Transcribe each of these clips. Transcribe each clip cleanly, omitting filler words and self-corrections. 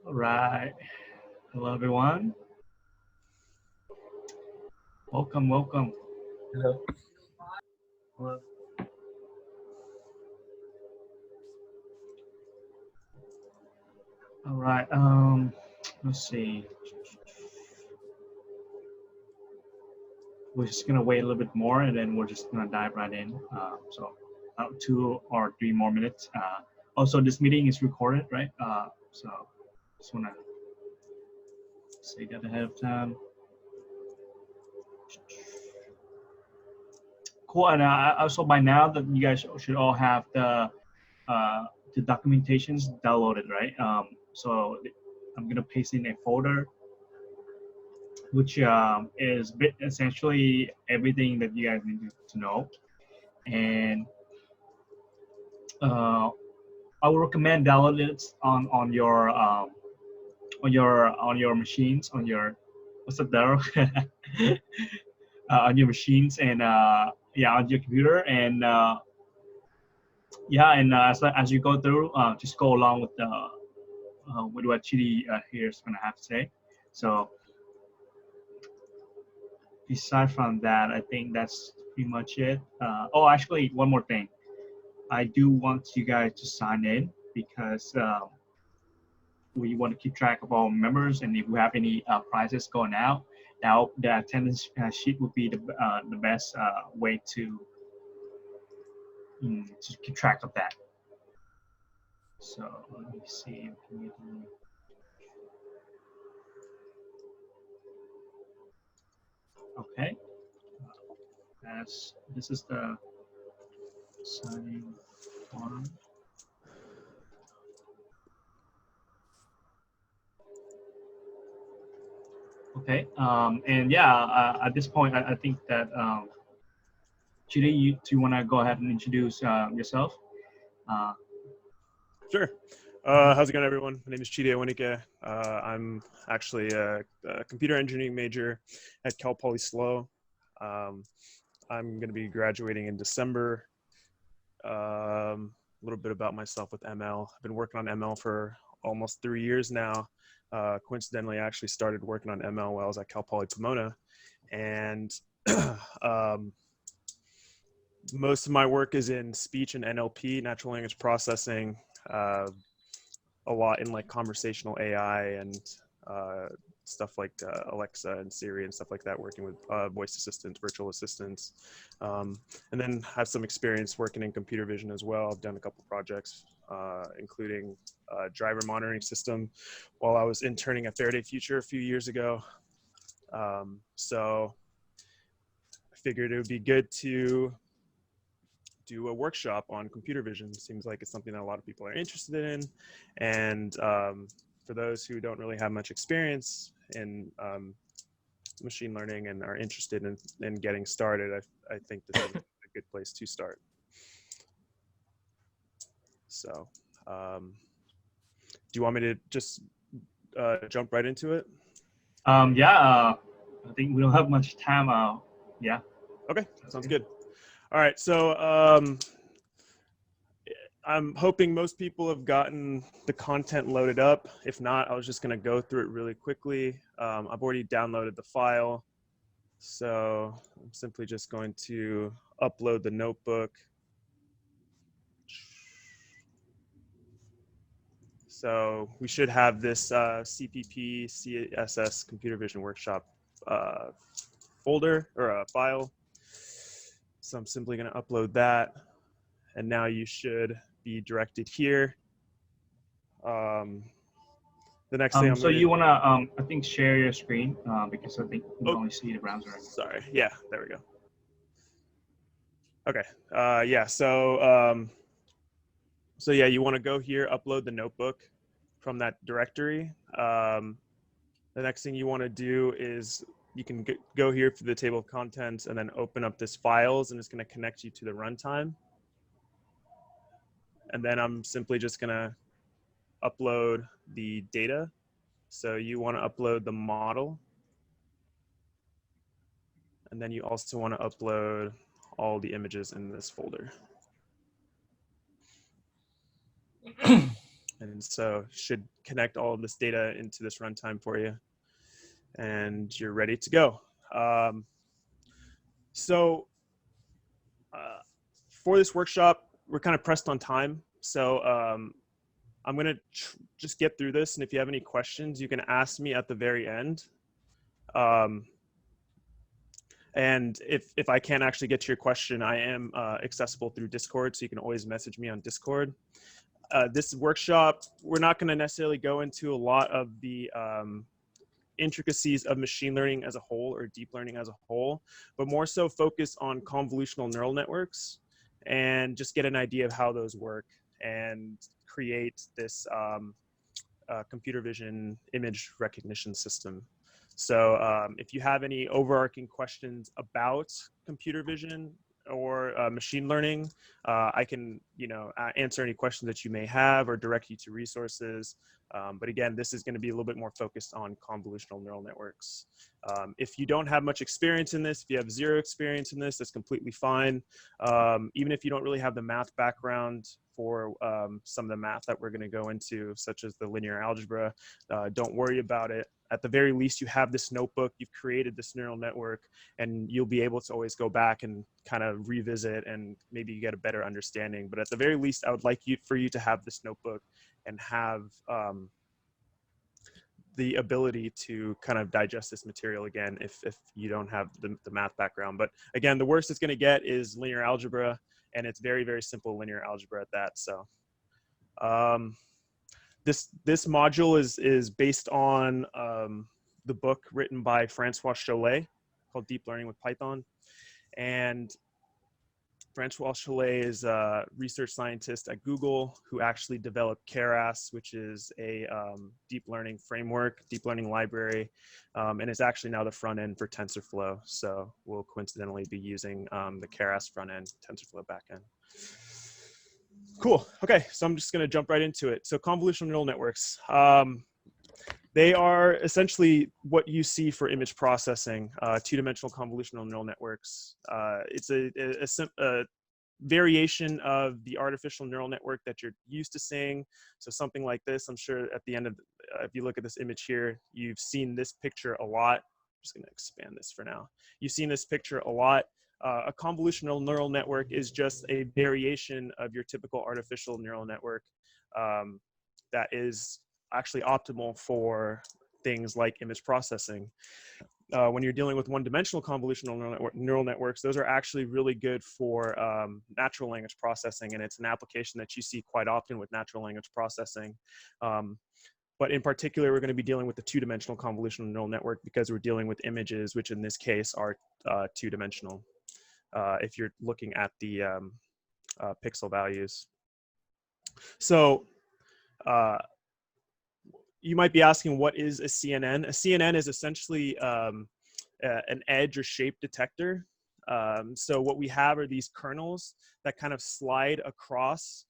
All right. Hello, everyone. Welcome, welcome. Hello. Hello. All right. Let's see. We're just gonna wait a little bit more, and then we're just gonna dive right in. So, about 2 or 3 more minutes. Also, this meeting is recorded, right? So, just wanna say that ahead of time. Cool. And also by now that you guys should all have the documentations downloaded, right? So I'm gonna paste in a folder which is essentially everything that you guys need to know. And I would recommend download it on your machines, on your what's up there on your machines, and yeah, on your computer. And yeah, and as you go through, just go along with what Chidi here is gonna have to say. So aside from that, I think that's pretty much it. Oh, actually, one more thing. I do want you guys to sign in because we want to keep track of our members, and if we have any prizes going out, now the attendance sheet would be the best way to keep track of that. So let me see. Okay. This is the signing form. Okay. And yeah, at this point, I think that Chidi, do you want to go ahead and introduce yourself? Sure. How's it going, everyone? My name is Chidi Ewenike. I'm actually a computer engineering major at Cal Poly SLO. I'm going to be graduating in December. A little bit about myself with ML. I've been working on ML for almost 3 years now. Coincidentally, I actually started working on ML while I was at Cal Poly Pomona. And most of my work is in speech and NLP, natural language processing, a lot in like conversational AI and stuff like Alexa and Siri and stuff like that, working with voice assistants, virtual assistants, and then have some experience working in computer vision as well. I've done a couple projects, including a driver monitoring system while I was interning at Faraday Future a few years ago. So I figured it would be good to do a workshop on computer vision. Seems like it's something that a lot of people are interested in. And for those who don't really have much experience in machine learning and are interested in getting started, I think this is a good place to start. So do you want me to just jump right into it? Yeah, I think we don't have much time. Yeah. Okay, sounds good. All right, so I'm hoping most people have gotten the content loaded up. If not, I was just gonna go through it really quickly. I've already downloaded the file. So I'm simply just going to upload the notebook. So we should have this CPP CSS Computer Vision Workshop folder or a file. So I'm simply going to upload that. And now you should be directed here. The next thing so you want to, I think, share your screen because I think we only see the browser. Sorry. Yeah, there we go. Okay. Yeah. So yeah, you want to go here, upload the notebook from that directory. The next thing you want to do is you can go here for the table of contents and then open up this files, and it's going to connect you to the runtime. And then I'm simply just going to upload the data. So you want to upload the model. And then you also want to upload all the images in this folder. And so should connect all of this data into this runtime for you. And you're ready to go. So for this workshop, we're kind of pressed on time. So I'm going to just get through this. And if you have any questions, you can ask me at the very end. And if I can't actually get to your question, I am accessible through Discord. So you can always message me on Discord. This workshop, we're not going to necessarily go into a lot of the intricacies of machine learning as a whole or deep learning as a whole, but more so focus on convolutional neural networks and just get an idea of how those work and create this computer vision image recognition system. So if you have any overarching questions about computer vision or machine learning, I can, answer any questions that you may have or direct you to resources. But again, this is going to be a little bit more focused on convolutional neural networks. If you don't have much experience in this, if you have zero experience in this, that's completely fine. Even if you don't really have the math background for some of the math that we're going to go into, such as the linear algebra, don't worry about it. At the very least, you have this notebook, you've created this neural network, and you'll be able to always go back and kind of revisit and maybe get a better understanding. But at the very least, I would like for you to have this notebook and have the ability to kind of digest this material again if you don't have the math background. But again, the worst it's going to get is linear algebra, and it's very, very simple linear algebra at that. So this module is based on the book written by Francois Chollet called Deep Learning with Python. And Francois Chollet is a research scientist at Google who actually developed Keras, which is a deep learning framework, deep learning library, and it's actually now the front end for TensorFlow. So we'll coincidentally be using the Keras front end, TensorFlow backend. Cool. Okay, so I'm just going to jump right into it. So convolutional neural networks. They are essentially what you see for image processing, two-dimensional convolutional neural networks. It's a variation of the artificial neural network that you're used to seeing. So something like this, I'm sure at the end of, if you look at this image here, you've seen this picture a lot. I'm just going to expand this for now. You've seen this picture a lot. A convolutional neural network is just a variation of your typical artificial neural network that is actually optimal for things like image processing. When you're dealing with one-dimensional convolutional neural networks, those are actually really good for natural language processing, and it's an application that you see quite often with natural language processing. But in particular, we're going to be dealing with the two-dimensional convolutional neural network because we're dealing with images, which in this case are two-dimensional, if you're looking at the pixel values. So you might be asking, what is a CNN? A CNN is essentially an edge or shape detector. So what we have are these kernels that kind of slide across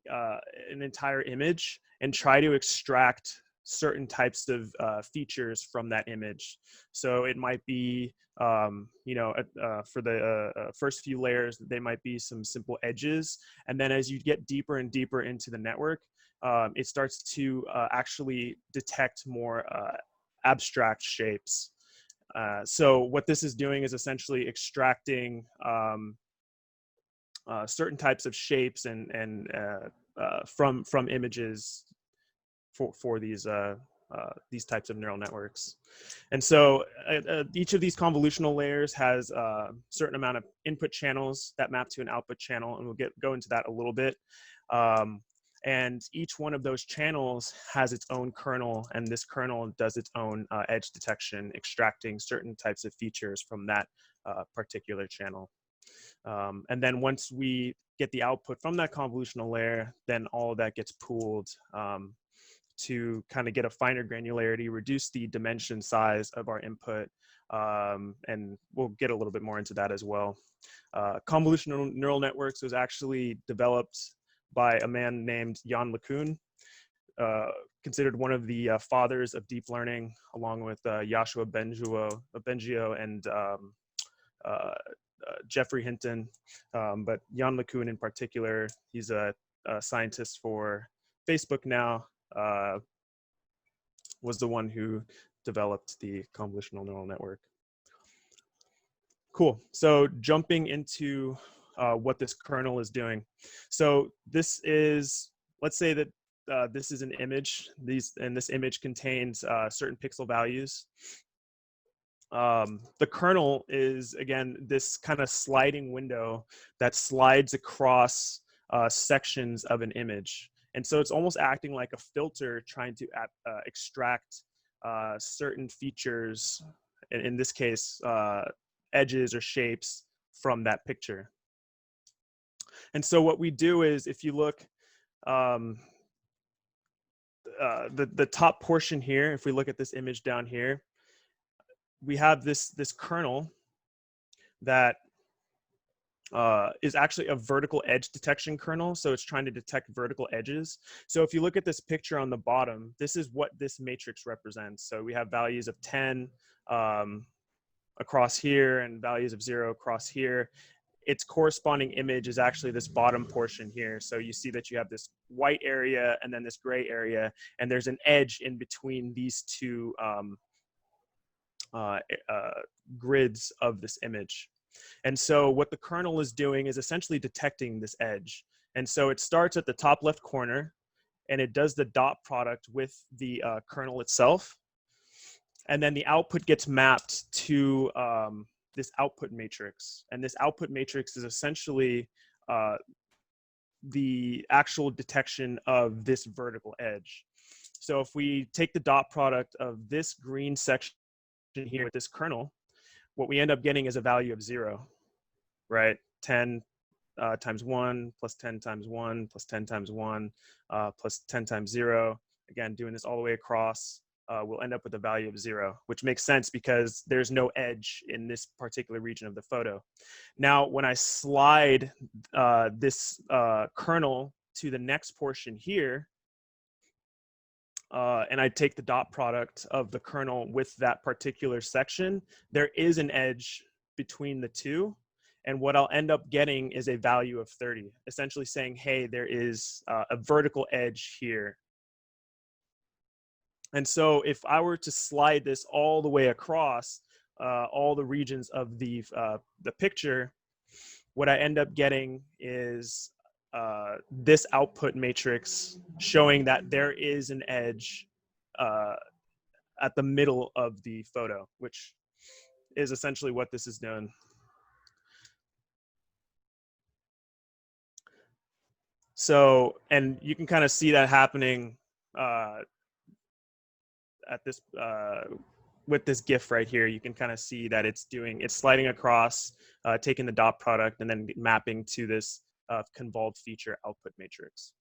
an entire image and try to extract certain types of features from that image. So it might be, for the first few layers, they might be some simple edges. And then as you get deeper and deeper into the network, it starts to actually detect more abstract shapes. So what this is doing is essentially extracting certain types of shapes and from images for these types of neural networks. And so each of these convolutional layers has a certain amount of input channels that map to an output channel, and we'll go into that a little bit. And each one of those channels has its own kernel, and this kernel does its own edge detection, extracting certain types of features from that particular channel. And then once we get the output from that convolutional layer, then all of that gets pooled to kind of get a finer granularity, reduce the dimension size of our input, and we'll get a little bit more into that as well. Convolutional neural networks was actually developed by a man named Yann LeCun, considered one of the fathers of deep learning, along with Yoshua Bengio and Jeffrey Hinton. But Yann LeCun in particular, he's a scientist for Facebook now was the one who developed the convolutional neural network. Cool. So jumping into what this kernel is doing. So this is, let's say that this is an image. And this image contains certain pixel values. The kernel is, again, this kind of sliding window that slides across sections of an image. And so it's almost acting like a filter trying to extract certain features, in this case, edges or shapes from that picture. And so what we do is, if you look, the top portion here, if we look at this image down here, we have this kernel that is actually a vertical edge detection kernel. So it's trying to detect vertical edges. So if you look at this picture on the bottom, this is what this matrix represents. So we have values of 10 across here and values of 0 across here. Its corresponding image is actually this bottom portion here. So you see that you have this white area and then this gray area, and there's an edge in between these two grids of this image. And so what the kernel is doing is essentially detecting this edge. And so it starts at the top left corner, and it does the dot product with the kernel itself. And then the output gets mapped to this output matrix. And this output matrix is essentially the actual detection of this vertical edge. So if we take the dot product of this green section here with this kernel, what we end up getting is a value of 0, right? 10 times 1 plus 10 times 1 plus 10 times 1 plus 10 times 0. Again, doing this all the way across, we'll end up with a value of 0, which makes sense because there's no edge in this particular region of the photo. Now, when I slide this kernel to the next portion here, and I take the dot product of the kernel with that particular section, there is an edge between the two. And what I'll end up getting is a value of 30, essentially saying, hey, there is a vertical edge here. And so if I were to slide this all the way across all the regions of the picture, what I end up getting is this output matrix showing that there is an edge at the middle of the photo, which is essentially what this is doing. So, and you can kind of see that happening at this with this GIF right here. You can kind of see that it's sliding across, taking the dot product, and then mapping to this convolved feature output matrix.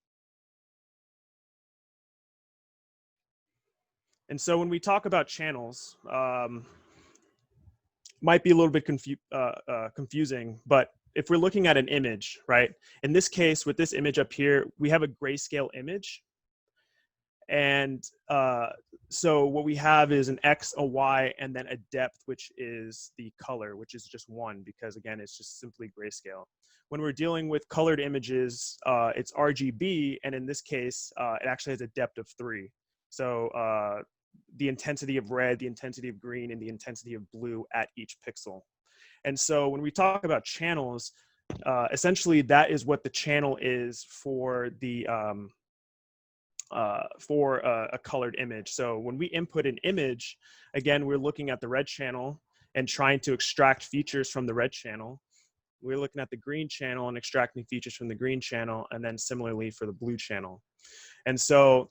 And so when we talk about channels, might be a little bit confusing, but if we're looking at an image, right? In this case, with this image up here, we have a grayscale image. And so what we have is an X, a Y, and then a depth, which is the color, which is just 1, because again, it's just simply grayscale. When we're dealing with colored images, it's RGB, and in this case, it actually has a depth of 3. So the intensity of red, the intensity of green, and the intensity of blue at each pixel. And so when we talk about channels, essentially that is what the channel is for the a colored image. So when we input an image, again, we're looking at the red channel and trying to extract features from the red channel. We're looking at the green channel and extracting features from the green channel, and then similarly for the blue channel. And so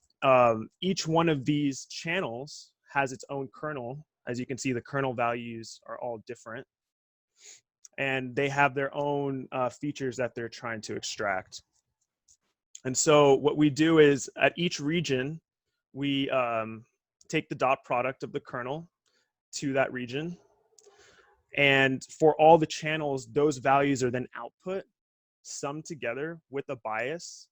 each one of these channels has its own kernel. As you can see, the kernel values are all different, and they have their own features that they're trying to extract. And so what we do is at each region, we take the dot product of the kernel to that region. And for all the channels, those values are then output, summed together with a bias.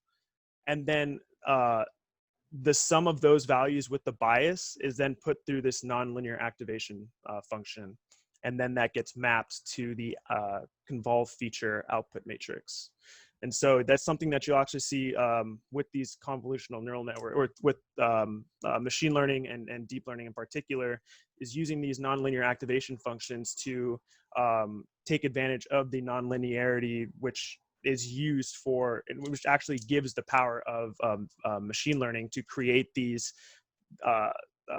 And then the sum of those values with the bias is then put through this nonlinear activation function. And then that gets mapped to the convolved feature output matrix. And so that's something that you'll actually see with these convolutional neural network, or with machine learning and deep learning in particular, is using these nonlinear activation functions to take advantage of the nonlinearity, which is used for, which actually gives the power of machine learning to create these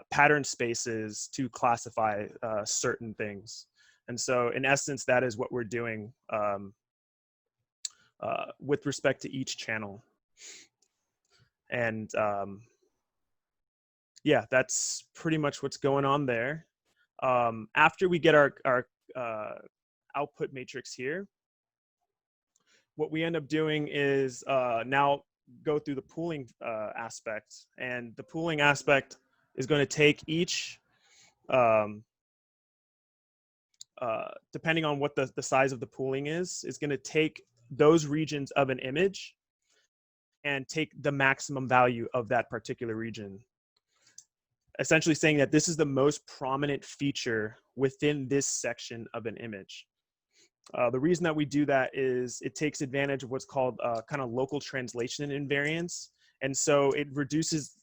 pattern spaces to classify certain things. And so in essence, that is what we're doing with respect to each channel. And yeah, that's pretty much what's going on there. After we get our output matrix here, what we end up doing is now go through the pooling aspect. And the pooling aspect is going to take each, depending on what the size of the pooling is going to take those regions of an image and take the maximum value of that particular region. Essentially saying that this is the most prominent feature within this section of an image. The reason that we do that is it takes advantage of what's called kind of local translation invariance. And so it reduces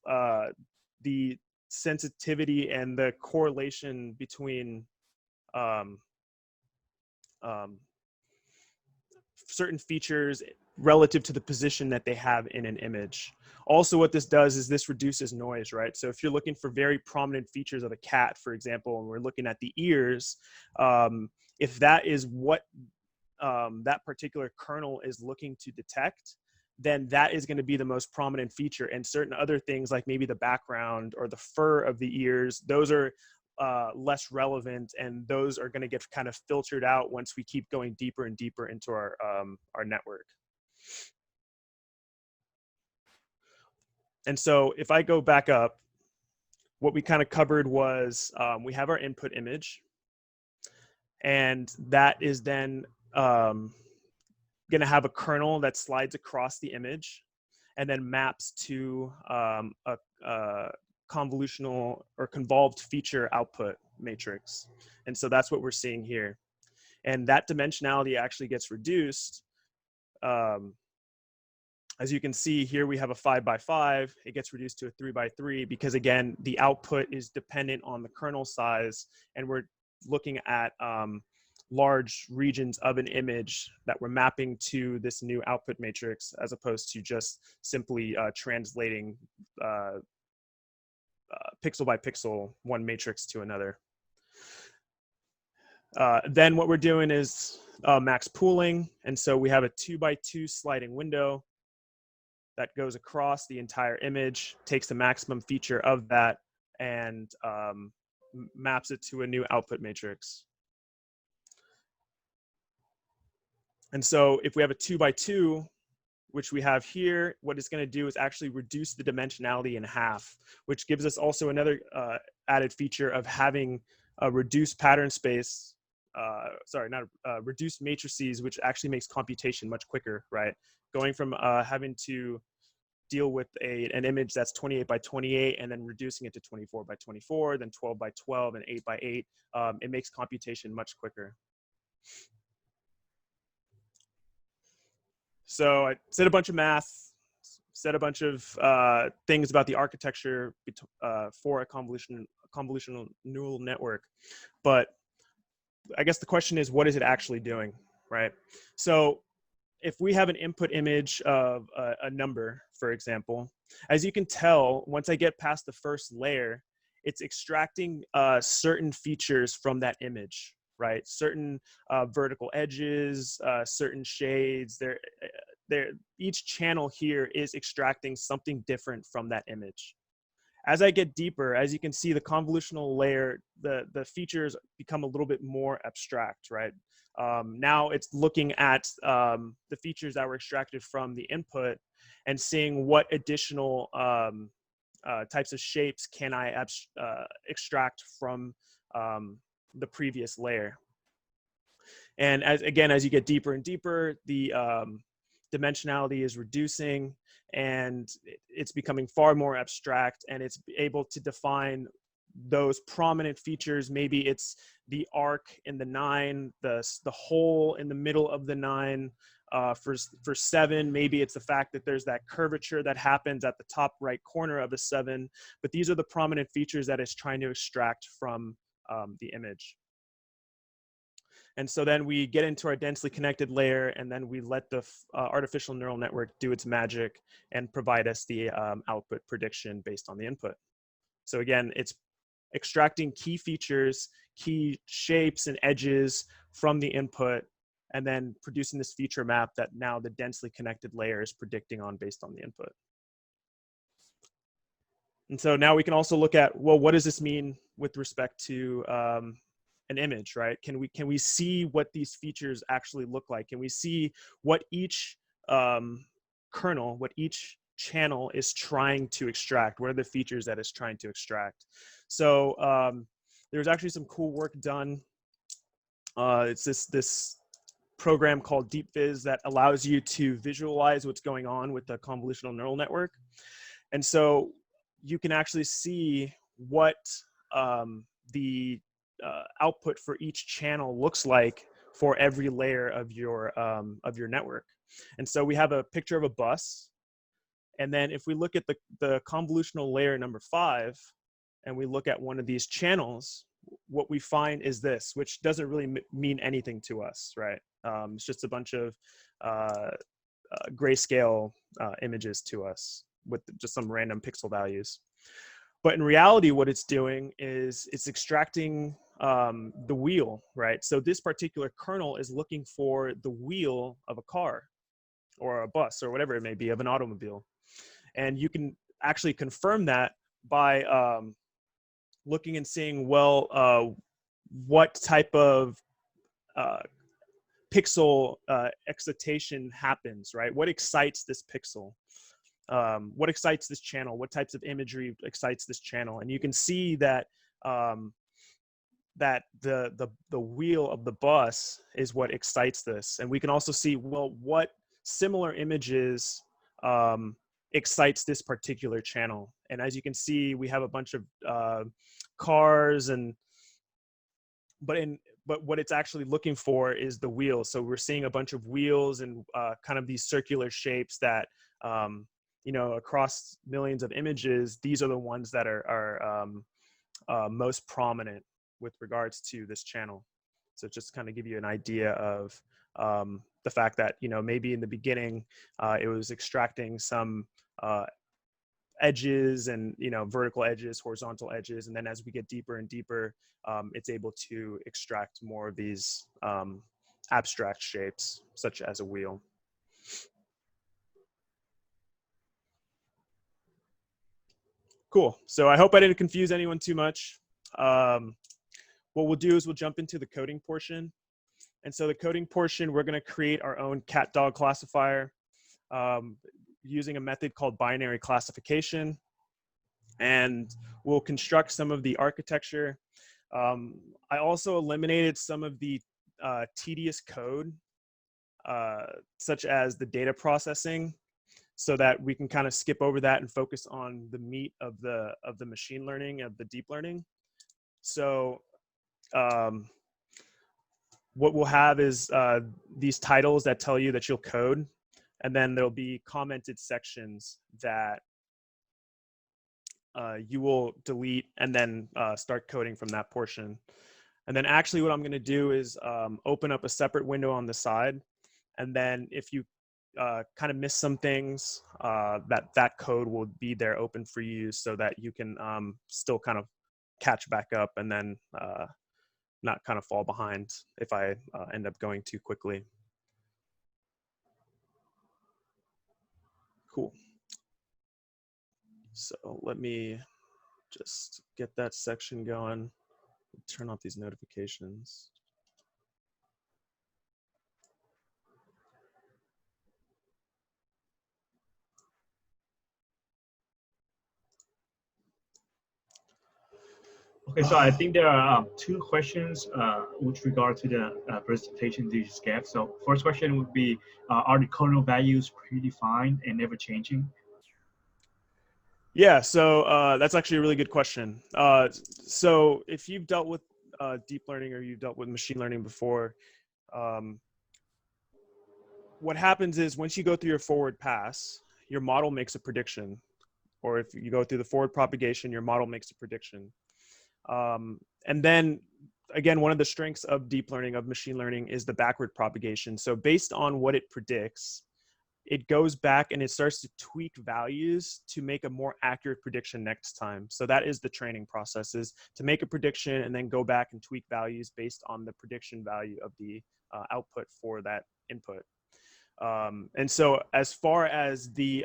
the sensitivity and the correlation between certain features relative to the position that they have in an image. Also, what this does is this reduces noise, right? So if you're looking for very prominent features of a cat, for example, and we're looking at the ears, if that is what that particular kernel is looking to detect, then that is going to be the most prominent feature. And certain other things like maybe the background or the fur of the ears, those are less relevant, and those are going to get kind of filtered out once we keep going deeper and deeper into our network. And so if I go back up, what we kind of covered was we have our input image, and that is then going to have a kernel that slides across the image and then maps to a convolutional or convolved feature output matrix. And so that's what we're seeing here. And that dimensionality actually gets reduced. As you can see here, we have a 5x5. It gets reduced to a 3x3 because, again, the output is dependent on the kernel size, and we're looking at large regions of an image that we're mapping to this new output matrix, as opposed to just simply translating pixel by pixel one matrix to another. Then what we're doing is max pooling. And so we have a 2x2 sliding window that goes across the entire image, takes the maximum feature of that, and maps it to a new output matrix. And so if we have a 2x2, which we have here, what it's going to do is actually reduce the dimensionality in half, which gives us also another added feature of having a reduced pattern space, reduced matrices, which actually makes computation much quicker, right? Going from having to deal with an image that's 28x28 and then reducing it to 24x24, then 12x12 and 8x8, it makes computation much quicker. So I said a bunch of math, said a bunch of things about the architecture for a convolutional neural network. But I guess the question is, what is it actually doing, right? So if we have an input image of a number, for example, as you can tell, once I get past the first layer, it's extracting certain features from that image, right? Certain vertical edges, certain shades. Each channel here is extracting something different from that image. As I get deeper, as you can see, the convolutional layer, the features become a little bit more abstract, right? Now it's looking at the features that were extracted from the input and seeing what additional types of shapes can I extract from the previous layer. And as you get deeper and deeper, the dimensionality is reducing, and it's becoming far more abstract, and it's able to define those prominent features. Maybe it's the arc in the 9, the hole in the middle of the 9. For 7, maybe it's the fact that there's that curvature that happens at the top right corner of a 7. But these are the prominent features that it's trying to extract from the image. And so then we get into our densely connected layer, and then we let the artificial neural network do its magic and provide us the output prediction based on the input. So again, it's extracting key features, key shapes and edges from the input, and then producing this feature map that now the densely connected layer is predicting on based on the input. And so now we can also look at, well, what does this mean with respect to an image, right? Can we see what these features actually look like? Can we see what each kernel, what each channel is trying to extract? What are the features that it's trying to extract? So there's actually some cool work done. It's this program called DeepViz that allows you to visualize what's going on with the convolutional neural network. And so you can actually see what the output for each channel looks like for every layer of your network. And so we have a picture of a bus. And then if we look at the convolutional layer number 5, and we look at one of these channels, what we find is this, which doesn't really mean anything to us, right? It's just a bunch of grayscale images to us with just some random pixel values. But in reality, what it's doing is it's extracting the wheel, right? So this particular kernel is looking for the wheel of a car or a bus or whatever it may be, of an automobile. And you can actually confirm that by looking and seeing, well, what type of pixel excitation happens, right? What excites this pixel? What excites this channel? What types of imagery excites this channel? And you can see that that the wheel of the bus is what excites this. And we can also see, well, what similar images excites this particular channel. And as you can see, we have a bunch of cars, and but what it's actually looking for is the wheel. So we're seeing a bunch of wheels and kind of these circular shapes that you know, across millions of images, these are the ones that are most prominent with regards to this channel. So just kind of give you an idea of the fact that, you know, maybe in the beginning it was extracting some edges and, you know, vertical edges, horizontal edges, and then as we get deeper and deeper, it's able to extract more of these abstract shapes, such as a wheel. Cool. So I hope I didn't confuse anyone too much. What we'll do is we'll jump into the coding portion. And so the coding portion, we're going to create our own cat-dog classifier using a method called binary classification. And we'll construct some of the architecture. I also eliminated some of the tedious code, such as the data processing, so that we can kind of skip over that and focus on the meat of the machine learning, of the deep learning. So what we'll have is these titles that tell you that you'll code, and then there'll be commented sections that you will delete and then start coding from that portion. And then actually what I'm going to do is open up a separate window on the side. And then if you kind of miss some things, that code will be there open for you so that you can still kind of catch back up and then not kind of fall behind if I end up going too quickly. Cool. So let me just get that section going. Turn off these notifications. Okay, so I think there are 2 questions with regard to the presentation you just gave. So first question would be, are the kernel values predefined and never changing? Yeah, so that's actually a really good question. So if you've dealt with deep learning or you've dealt with machine learning before, um, what happens is once you go through your forward pass, your model makes a prediction. Or if you go through the forward propagation, your model makes a prediction. And then again, one of the strengths of deep learning, of machine learning, is the backward propagation. So based on what it predicts, it goes back and it starts to tweak values to make a more accurate prediction next time. So that is the training process, is to make a prediction and then go back and tweak values based on the prediction value of the output for that input. And so as far as the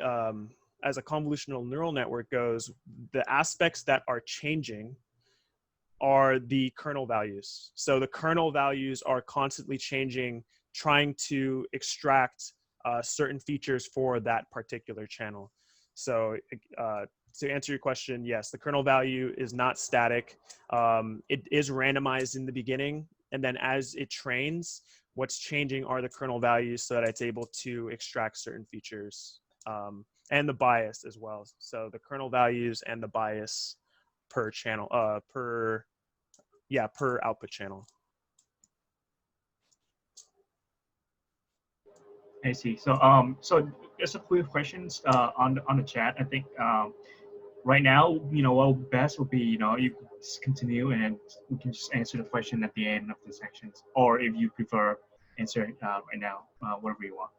as a convolutional neural network goes, the aspects that are changing are the kernel values. So the kernel values are constantly changing, trying to extract certain features for that particular channel. So to answer your question, yes, the kernel value is not static. It is randomized in the beginning, and then as it trains, what's changing are the kernel values so that it's able to extract certain features, and the bias as well. So the kernel values and the bias per channel, per output channel. I see. So so just a quick questions on the chat. I think right now, what best would be, you just continue and we can just answer the question at the end of the sections, or if you prefer answer it right now, whatever you want.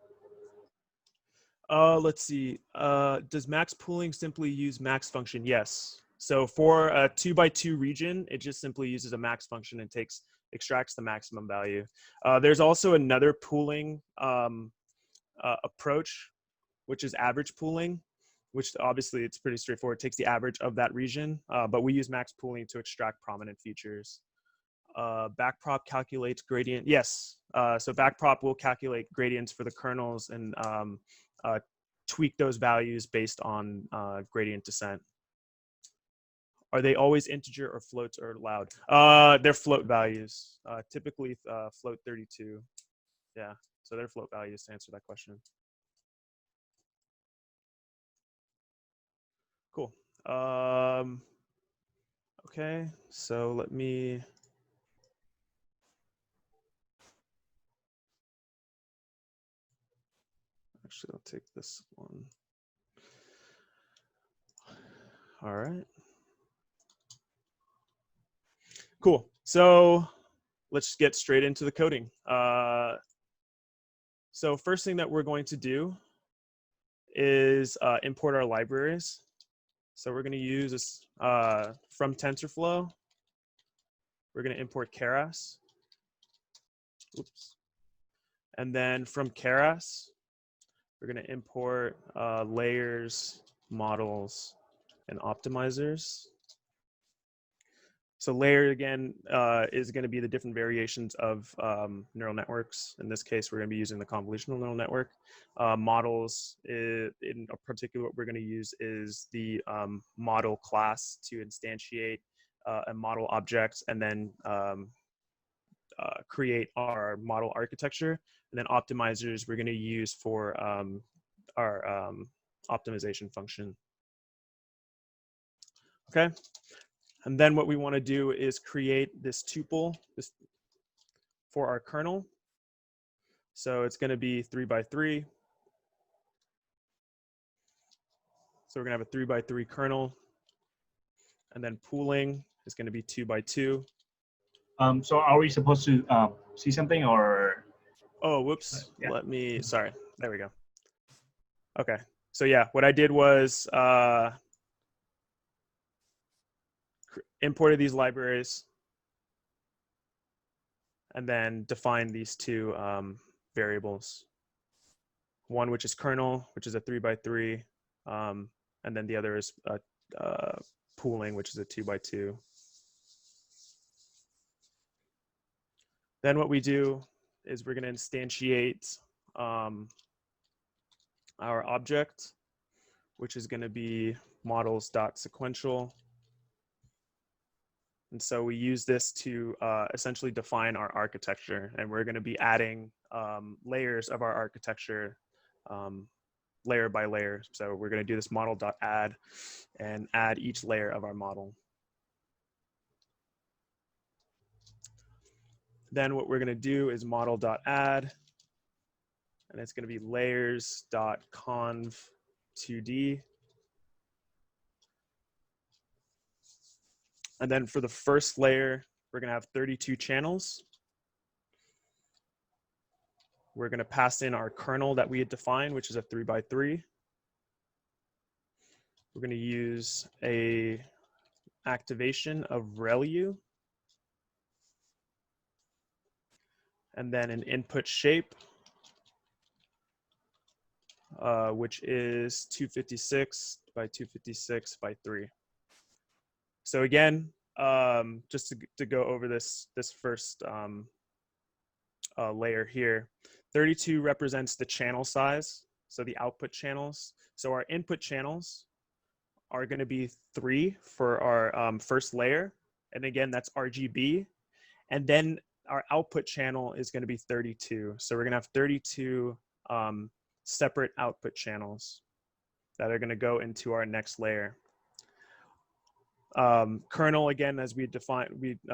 Let's see. Does max pooling simply use max function? Yes. So for a 2x2 region, it just simply uses a max function and extracts the maximum value. There's also another pooling approach, which is average pooling, which obviously it's pretty straightforward. It takes the average of that region, but we use max pooling to extract prominent features. Backprop calculates gradient. Yes. So Backprop will calculate gradients for the kernels and tweak those values based on gradient descent. Are they always integer or floats or loud? They're float values, typically float 32. Yeah, so they're float values to answer that question. Cool. Okay, so let me. Actually, I'll take this one. All right. Cool. So let's get straight into the coding. So first thing that we're going to do is import our libraries. So we're going to use this from TensorFlow. We're going to import Keras. Oops. And then from Keras, we're going to import layers, models, and optimizers. So layer, again, is going to be the different variations of neural networks. In this case, we're going to be using the convolutional neural network. Models, in particular, what we're going to use is the model class to instantiate a model object and then create our model architecture. And then optimizers we're going to use for our optimization function. Okay. And then what we want to do is create this tuple for our kernel. So it's going to be 3x3. So we're going to have a 3x3 kernel. And then pooling is going to be 2x2. So are we supposed to see something, or? Oh, whoops. Yeah. Let me, sorry. There we go. Okay. So yeah, what I did was imported these libraries and then defined these two variables. One, which is kernel, which is a 3x3. And then the other is pooling, which is a 2x2. Then what we do is we're going to instantiate our object, which is going to be models.sequential. And so we use this to essentially define our architecture. And we're going to be adding layers of our architecture layer by layer. So we're going to do this model.add and add each layer of our model. Then what we're going to do is model.add, and it's going to be layers.conv2d. And then for the first layer, we're going to have 32 channels. We're going to pass in our kernel that we had defined, which is a 3x3. We're going to use a activation of Relu, and then an input shape, which is 256 by 256 by 3. So again, just to go over this first layer here, 32 represents the channel size, so the output channels. So our input channels are going to be 3 for our first layer, and again, that's RGB. And then our output channel is going to be 32. So we're going to have 32 separate output channels that are going to go into our next layer. Kernel, again, as we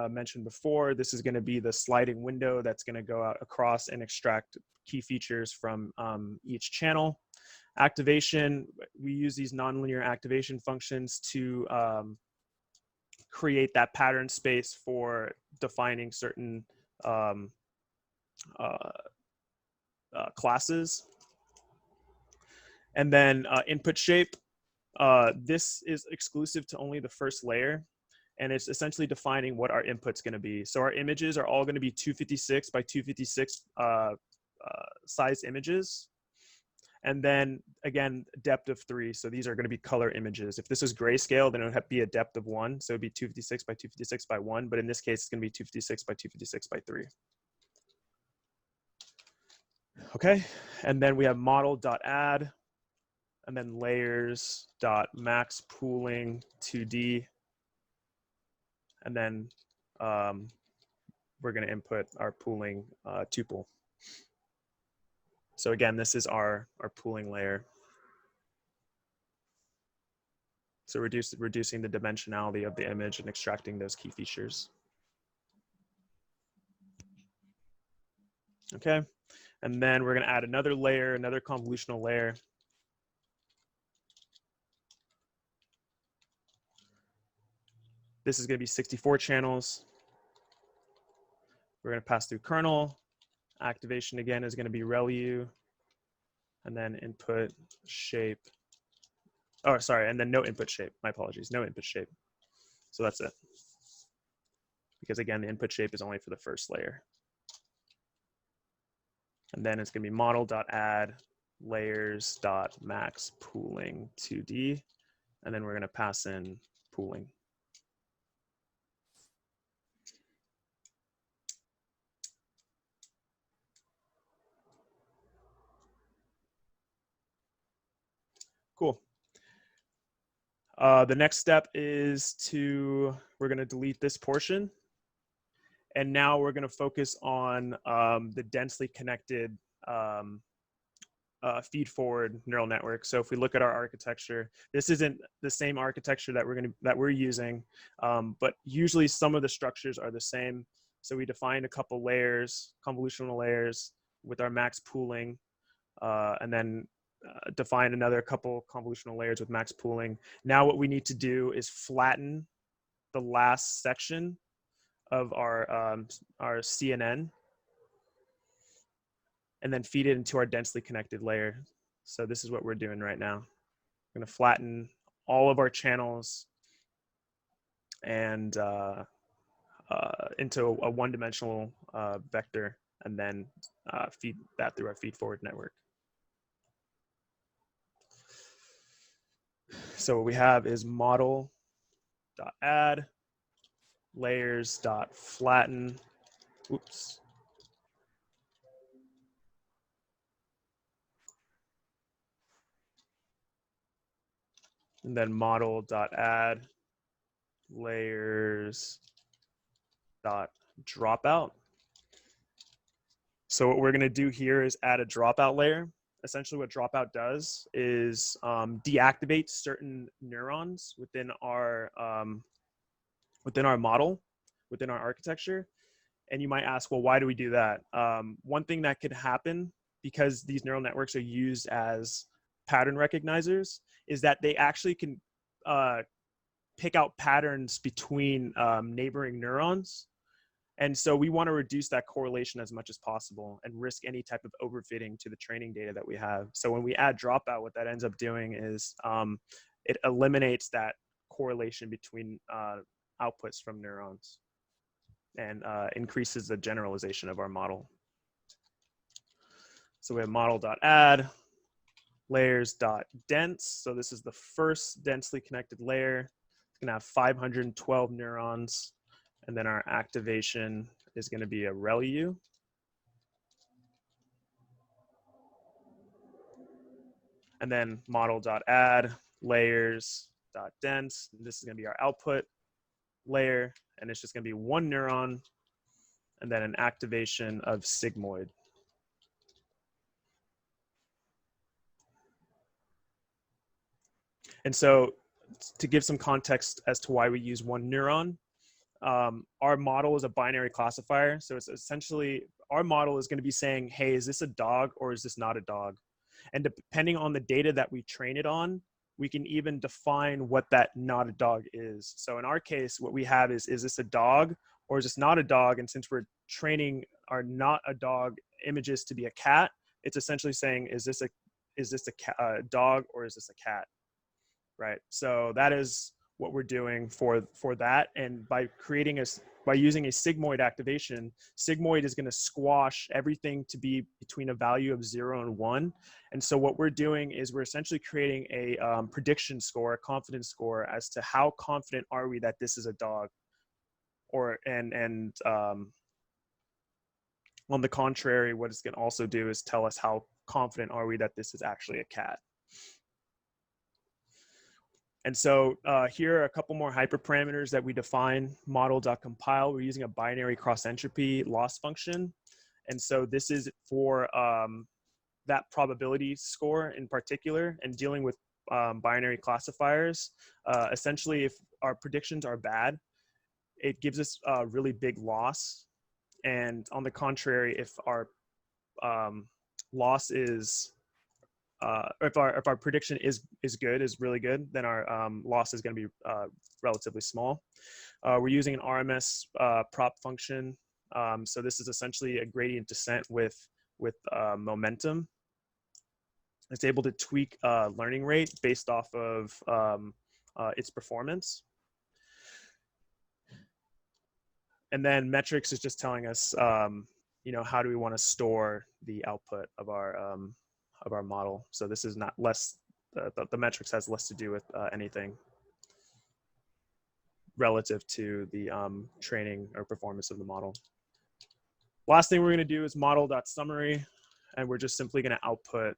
mentioned before, this is going to be the sliding window that's going to go out across and extract key features from each channel. Activation, we use these nonlinear activation functions to create that pattern space for defining certain classes. And then input shape, this is exclusive to only the first layer, and it's essentially defining what our input's going to be. So our images are all going to be 256 by 256 size images. And then again, depth of 3. So these are going to be color images. If this is grayscale, then it would be a depth of 1. So it'd be 256 by 256 by 1. But in this case, it's going to be 256 by 256 by 3. Okay. And then we have model.add, and then layers.maxPooling 2D. And then we're going to input our pooling tuple. So again, this is our pooling layer. So reducing the dimensionality of the image and extracting those key features. Okay, and then we're going to add another layer, another convolutional layer. This is going to be 64 channels. We're going to pass through kernel. Activation again is going to be Relu, and then input shape. Oh, sorry, and then no input shape. My apologies, no input shape. So that's it. Because again, the input shape is only for the first layer. And then it's going to be model.add layers.maxPooling 2D. And then we're going to pass in pooling. Cool. The next step is we're going to delete this portion. And now we're going to focus on the densely connected feed-forward neural network. So if we look at our architecture, this isn't the same architecture that we're using, but usually some of the structures are the same. So we defined a couple layers, convolutional layers, with our max pooling, and then define another couple convolutional layers with max pooling. Now what we need to do is flatten the last section of our CNN, and then feed it into our densely connected layer. So this is what we're doing right now. We're going to flatten all of our channels and into a one-dimensional vector, and then feed that through our feed-forward network. So what we have is model.add layers.flatten. Oops. And then model.add layers.dropout. So what we're going to do here is add a dropout layer, essentially what dropout does is deactivate certain neurons within our model, within our architecture. And you might ask, well, why do we do that? One thing that could happen, because these neural networks are used as pattern recognizers, is that they actually can pick out patterns between neighboring neurons. And so we want to reduce that correlation as much as possible and risk any type of overfitting to the training data that we have. So when we add dropout, what that ends up doing is it eliminates that correlation between outputs from neurons and increases the generalization of our model. So we have model.add layers.dense. So this is the first densely connected layer. It's going to have 512 neurons. And then our activation is going to be a Relu. And then model.add layers.dense. This is going to be our output layer. And it's just going to be one neuron and then an activation of sigmoid. And so to give some context as to why we use one neuron, our model is a binary classifier. So it's essentially, our model is going to be saying, hey, is this a dog or is this not a dog? And depending on the data that we train it on, we can even define what that not a dog is. So in our case, what we have is this a dog or is this not a dog? And since we're training our not a dog images to be a cat, it's essentially saying, is this a dog or is this a cat? Right. So that is what we're doing for that. And by using a sigmoid activation, sigmoid is going to squash everything to be between a value of 0 and 1. And so what we're doing is we're essentially creating a prediction score, a confidence score as to how confident are we that this is a dog, or on the contrary, what it's going to also do is tell us how confident are we that this is actually a cat. And so here are a couple more hyperparameters that we define. Model.compile, we're using a binary cross entropy loss function. And so this is for that probability score in particular, and dealing with binary classifiers. Essentially, if our predictions are bad, it gives us a really big loss. And on the contrary, if our loss is if our prediction is really good, then our loss is going to be relatively small. We're using an RMS prop function. So this is essentially a gradient descent with momentum. It's able to tweak learning rate based off of its performance. And then metrics is just telling us, how do we want to store the output of our model. So this is not less, the metrics has less to do with anything relative to the training or performance of the model. Last thing we're going to do is model.summary, and we're just simply going to output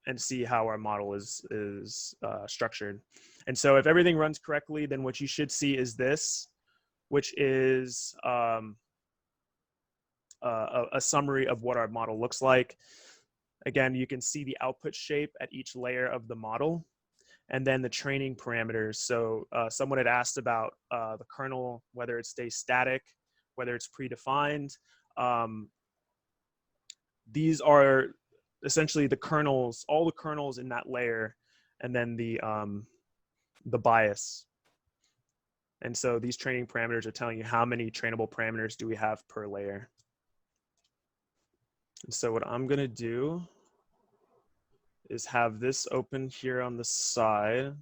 and see how our model is structured. And so if everything runs correctly, then what you should see is this, which is a summary of what our model looks like. Again, you can see the output shape at each layer of the model, and then the training parameters. So someone had asked about the kernel, whether it stays static, whether it's predefined. These are essentially the kernels, all the kernels in that layer, and then the bias. And so these training parameters are telling you how many trainable parameters do we have per layer. And so what I'm going to do is have this open here on the side.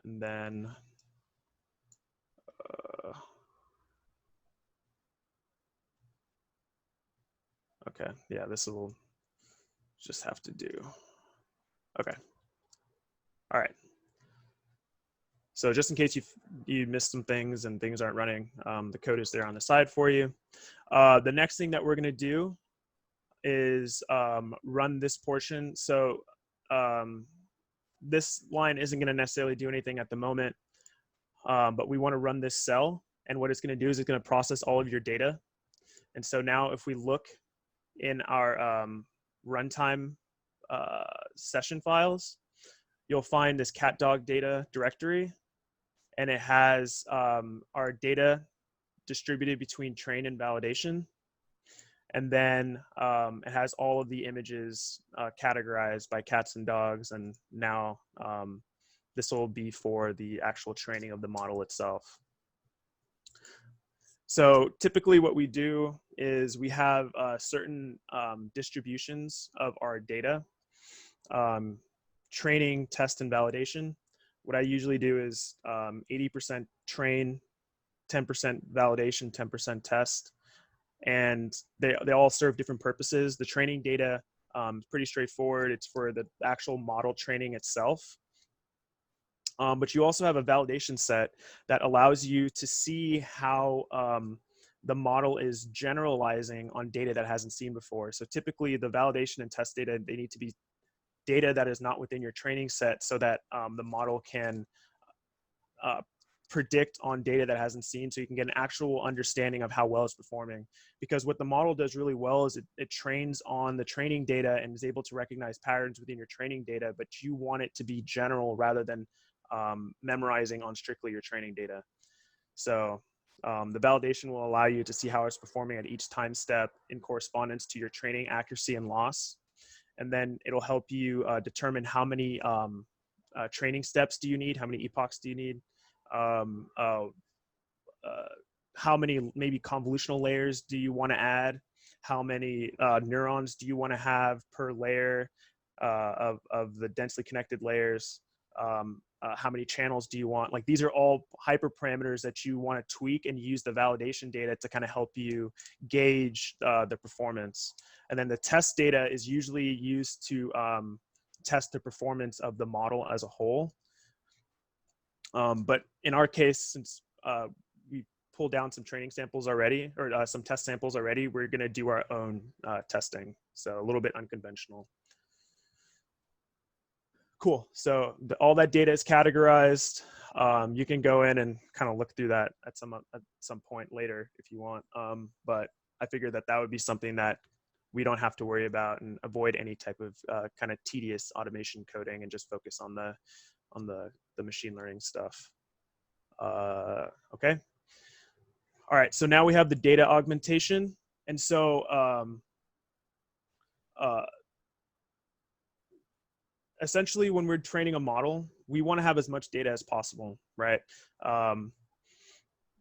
And then okay, yeah, this will just have to do. Okay. All right. So just in case you missed some things and things aren't running, the code is there on the side for you. The next thing that we're going to do is run this portion. So this line isn't going to necessarily do anything at the moment, but we want to run this cell. And what it's going to do is it's going to process all of your data. And so now if we look in our runtime session files, you'll find this cat dog data directory, and it has our data distributed between train and validation. And then it has all of the images categorized by cats and dogs. And now this will be for the actual training of the model itself. So typically what we do is we have certain distributions of our data, training, test, and validation. What I usually do is 80% train, 10% validation, 10% test. And they all serve different purposes. The training data is pretty straightforward. It's for the actual model training itself. But you also have a validation set that allows you to see how the model is generalizing on data that hasn't seen before. So typically the validation and test data, they need to be data that is not within your training set so that the model can predict on data that hasn't seen, so you can get an actual understanding of how well it's performing. Because what the model does really well is it trains on the training data and is able to recognize patterns within your training data, but you want it to be general rather than memorizing on strictly your training data. So the validation will allow you to see how it's performing at each time step in correspondence to your training accuracy and loss. And then it'll help you determine how many training steps do you need, how many epochs do you need, how many maybe convolutional layers do you want to add, how many neurons do you want to have per layer of the densely connected layers, how many channels do you want. Like, these are all hyperparameters that you want to tweak and use the validation data to kind of help you gauge the performance. And then the test data is usually used to test the performance of the model as a whole. But in our case, since we pulled down some training samples already, or some test samples already, we're going to do our own testing. So a little bit unconventional. Cool. So all that data is categorized. You can go in and kind of look through that at some point later if you want. But I figured that would be something that we don't have to worry about and avoid any type of kind of tedious automation coding and just focus on the machine learning stuff. Okay. All right. So now we have the data augmentation. And so essentially, when we're training a model, we want to have as much data as possible, right?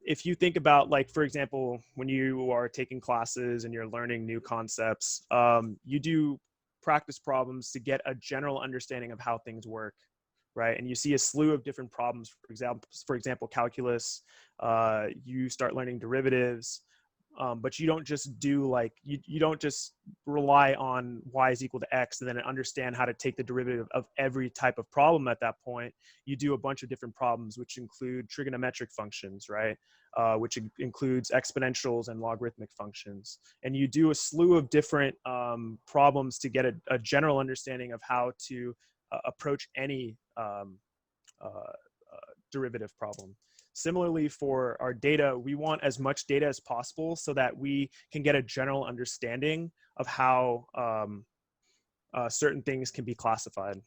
If you think about, like, for example, when you are taking classes and you're learning new concepts, you do practice problems to get a general understanding of how things work, right? And you see a slew of different problems. For example, calculus, you start learning derivatives, but you don't just do like, you don't just rely on y is equal to x and then understand how to take the derivative of every type of problem at that point. You do a bunch of different problems, which include trigonometric functions, right? Which includes exponentials and logarithmic functions. And you do a slew of different problems to get a general understanding of how to approach any derivative problem. Similarly, for our data, we want as much data as possible so that we can get a general understanding of how certain things can be classified.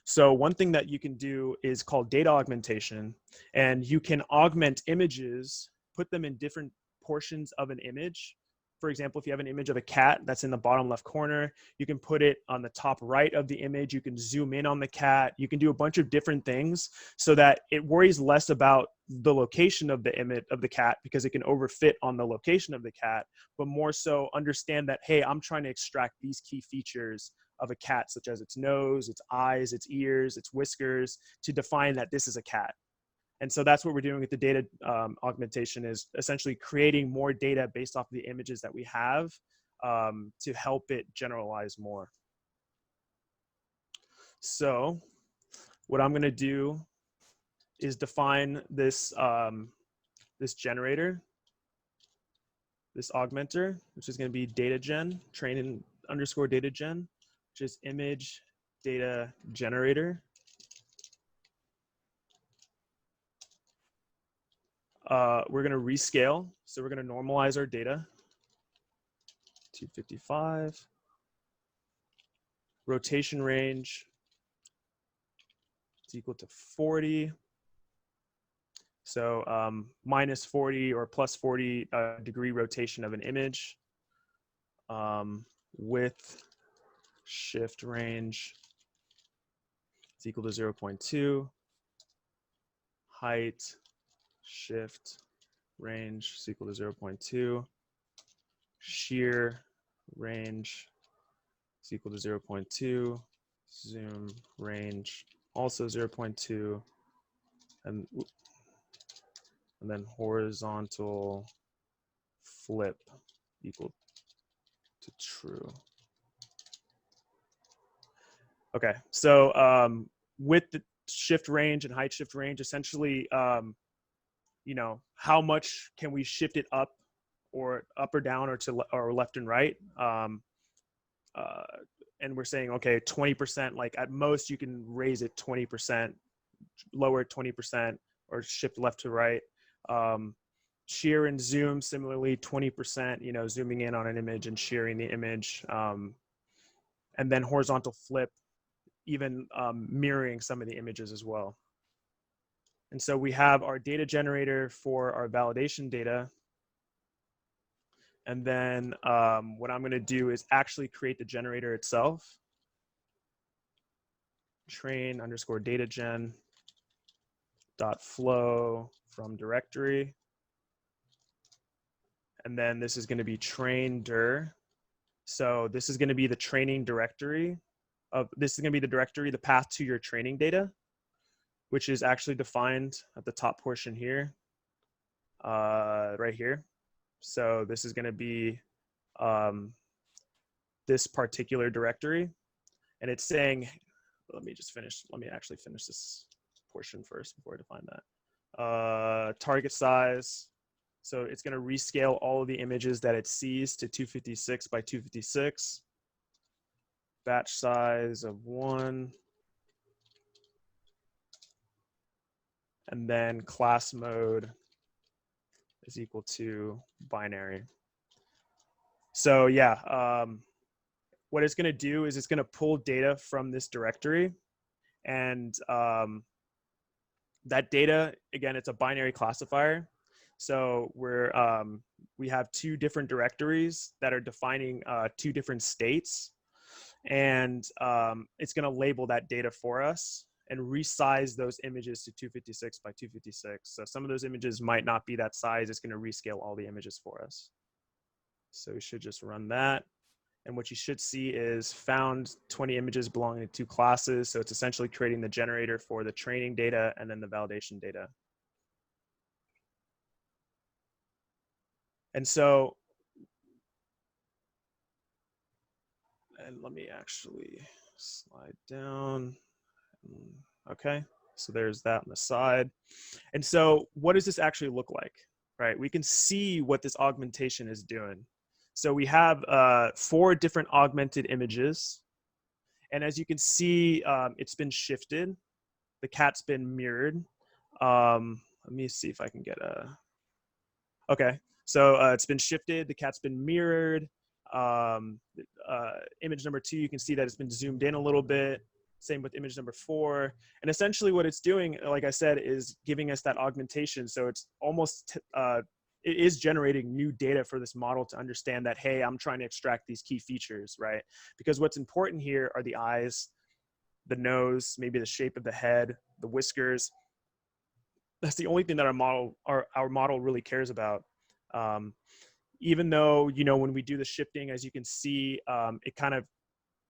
So one thing that you can do is called data augmentation, and you can augment images, put them in different portions of an image. For example, if you have an image of a cat that's in the bottom left corner, you can put it on the top right of the image. You can zoom in on the cat. You can do a bunch of different things so that it worries less about the location of the image of the cat, because it can overfit on the location of the cat, but more so understand that, hey, I'm trying to extract these key features of a cat, such as its nose, its eyes, its ears, its whiskers, to define that this is a cat. And so that's what we're doing with the data augmentation, is essentially creating more data based off of the images that we have to help it generalize more. So what I'm going to do is define this, this generator, this augmenter, which is going to be data gen, train underscore data gen, which is image data generator. we're going to rescale. So we're going to normalize our data. 255. Rotation range is equal to 40. So minus 40 or plus 40 degree rotation of an image. Width shift range is equal to 0.2. Height shift range is equal to 0.2. Shear range is equal to 0.2. Zoom range also 0.2. And then horizontal flip equal to true. Okay, so with the shift range and height shift range, essentially, you know, how much can we shift it up or down or to or left and right? And we're saying, okay, 20%, like at most you can raise it 20%, lower it 20%, or shift left to right. Shear and zoom, similarly, 20%, you know, zooming in on an image and shearing the image. And then horizontal flip, even mirroring some of the images as well. And so we have our data generator for our validation data. And then what I'm going to do is actually create the generator itself. Train underscore data gen dot flow from directory. And then this is going to be train dir. So this is going to be the training directory of, this is going to be the directory, the path to your training data, which is actually defined at the top portion here, right here. So this is going to be this particular directory, and it's saying, let me actually finish this portion first before I define that. Target size. So it's going to rescale all of the images that it sees to 256 by 256. Batch size of 1. And then class mode is equal to binary. So yeah, what it's going to do is it's going to pull data from this directory, and that data, again, it's a binary classifier. So we have two different directories that are defining two different states, and it's going to label that data for us and resize those images to 256 by 256. So some of those images might not be that size. It's going to rescale all the images for us. So we should just run that. And what you should see is found 20 images belonging to two classes. So it's essentially creating the generator for the training data and then the validation data. And so, and let me actually slide down. Okay, so there's that on the side. And so what does this actually look like, right? We can see what this augmentation is doing. So we have 4 different augmented images. And as you can see, it's been shifted. The cat's been mirrored. Let me see if I can get a, okay. So it's been shifted, the cat's been mirrored. Image number 2, you can see that it's been zoomed in a little bit. Same with image number 4. And essentially what it's doing, like I said, is giving us that augmentation. So it's almost, it is generating new data for this model to understand that, hey, I'm trying to extract these key features, right? Because what's important here are the eyes, the nose, maybe the shape of the head, the whiskers. That's the only thing that our model really cares about. Even though, you know, when we do the shifting, as you can see, it kind of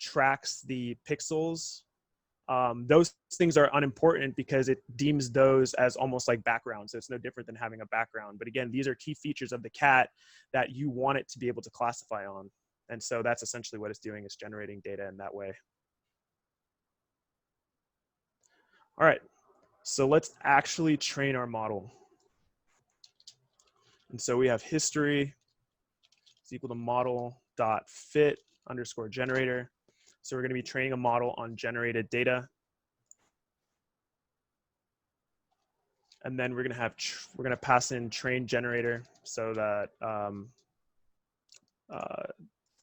tracks the pixels. Those things are unimportant because it deems those as almost like backgrounds. So it's no different than having a background. But again, these are key features of the cat that you want it to be able to classify on. And so that's essentially what it's doing, is generating data in that way. All right, so let's actually train our model. And so we have history is equal to model.fit underscore generator. So we're going to be training a model on generated data. And then we're gonna pass in train generator so that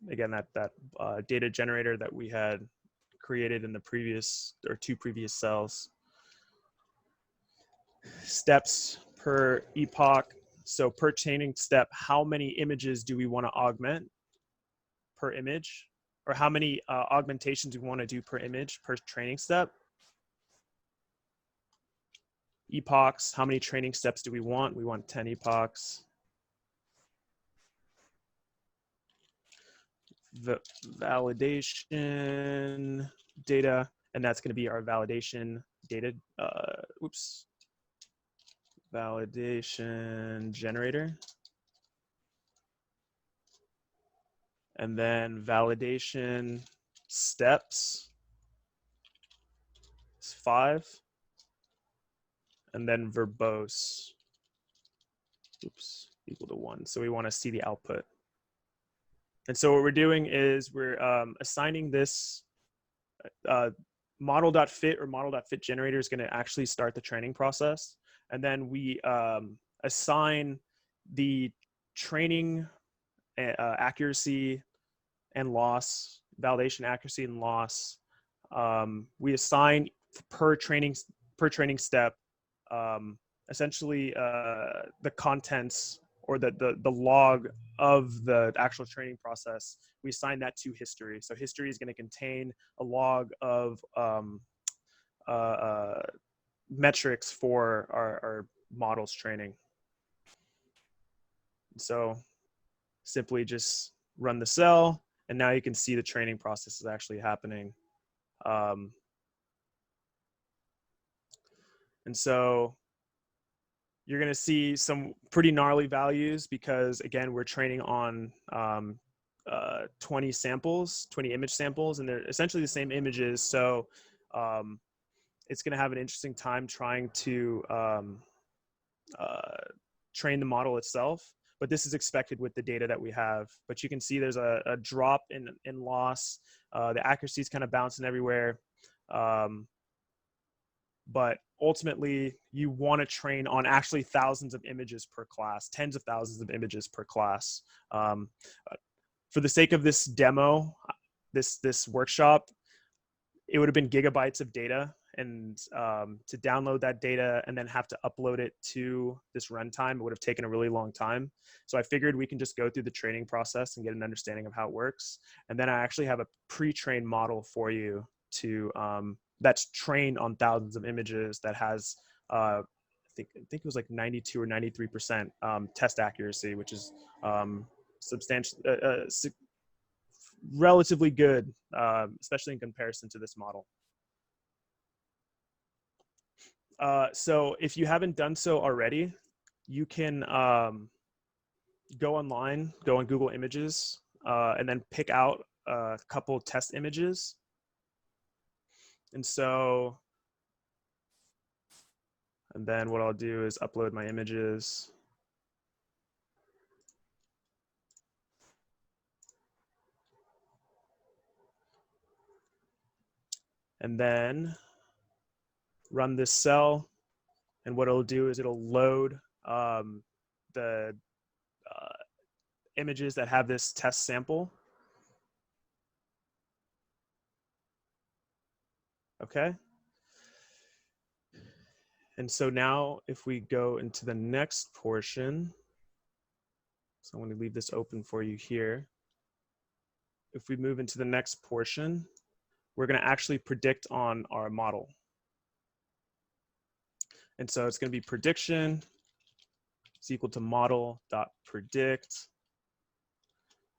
again that data generator that we had created in the previous or two previous cells. Steps per epoch. So per chaining step, how many images do we want to augment per image, or how many augmentations do we want to do per image per training step? Epochs, how many training steps do we want? We want 10 epochs. The validation data, and that's going to be our validation data. Validation generator. And then validation steps is 5. And then verbose, equal to 1. So we want to see the output. And so what we're doing is we're assigning this model.fit or model.fit generator is going to actually start the training process. And then we assign the training accuracy and loss, validation accuracy and loss. We assign per training step essentially the contents or the log of the actual training process. We assign that to history. So history is going to contain a log of metrics for our models training. So simply just run the cell, and now you can see the training process is actually happening. And so you're going to see some pretty gnarly values because, again, we're training on 20 samples, 20 image samples, and they're essentially the same images. So it's going to have an interesting time trying to train the model itself. But this is expected with the data that we have. But you can see there's a drop in loss. The accuracy is kind of bouncing everywhere. But ultimately, you want to train on actually thousands of images per class, tens of thousands of images per class. For the sake of this demo, this workshop, it would have been gigabytes of data, and to download that data and then have to upload it to this runtime, it would have taken a really long time. So I figured we can just go through the training process and get an understanding of how it works. And then I actually have a pre-trained model for you to that's trained on thousands of images that has I think it was like 92 or 93% test accuracy, which is substantial, relatively good, especially in comparison to this model. So if you haven't done so already, you can go online, go on Google Images, and then pick out a couple test images. And so, and then what I'll do is upload my images. And then run this cell. And what it'll do is it'll load the images that have this test sample. Okay. And so now if we go into the next portion, so I'm going to leave this open for you here. If we move into the next portion, we're going to actually predict on our model. And so it's going to be prediction is equal to model.predict.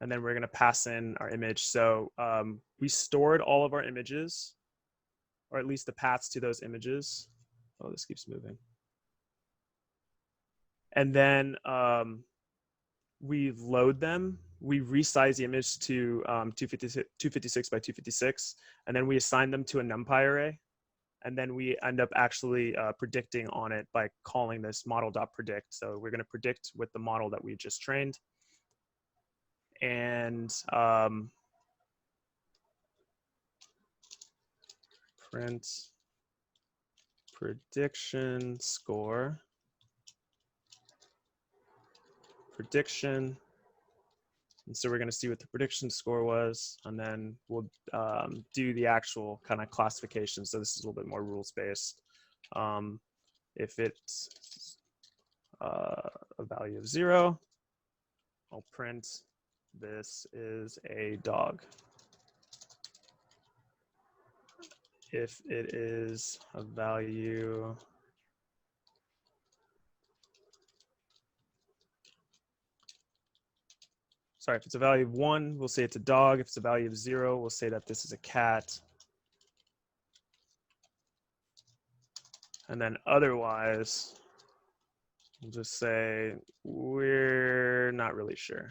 And then we're going to pass in our image. So we stored all of our images, or at least the paths to those images. Oh, this keeps moving. And then we load them. We resize the image to 256 by 256, and then we assign them to a NumPy array. And then we end up actually predicting on it by calling this model.predict. So we're going to predict with the model that we just trained. And print prediction score. prediction. And so we're going to see what the prediction score was, and then we'll do the actual kind of classification. So this is a little bit more rules-based. If it's a value of 0, I'll print this is a dog. If it is a value if it's a value of 1, we'll say it's a dog. If it's a value of 0, we'll say that this is a cat. And then otherwise, we'll just say we're not really sure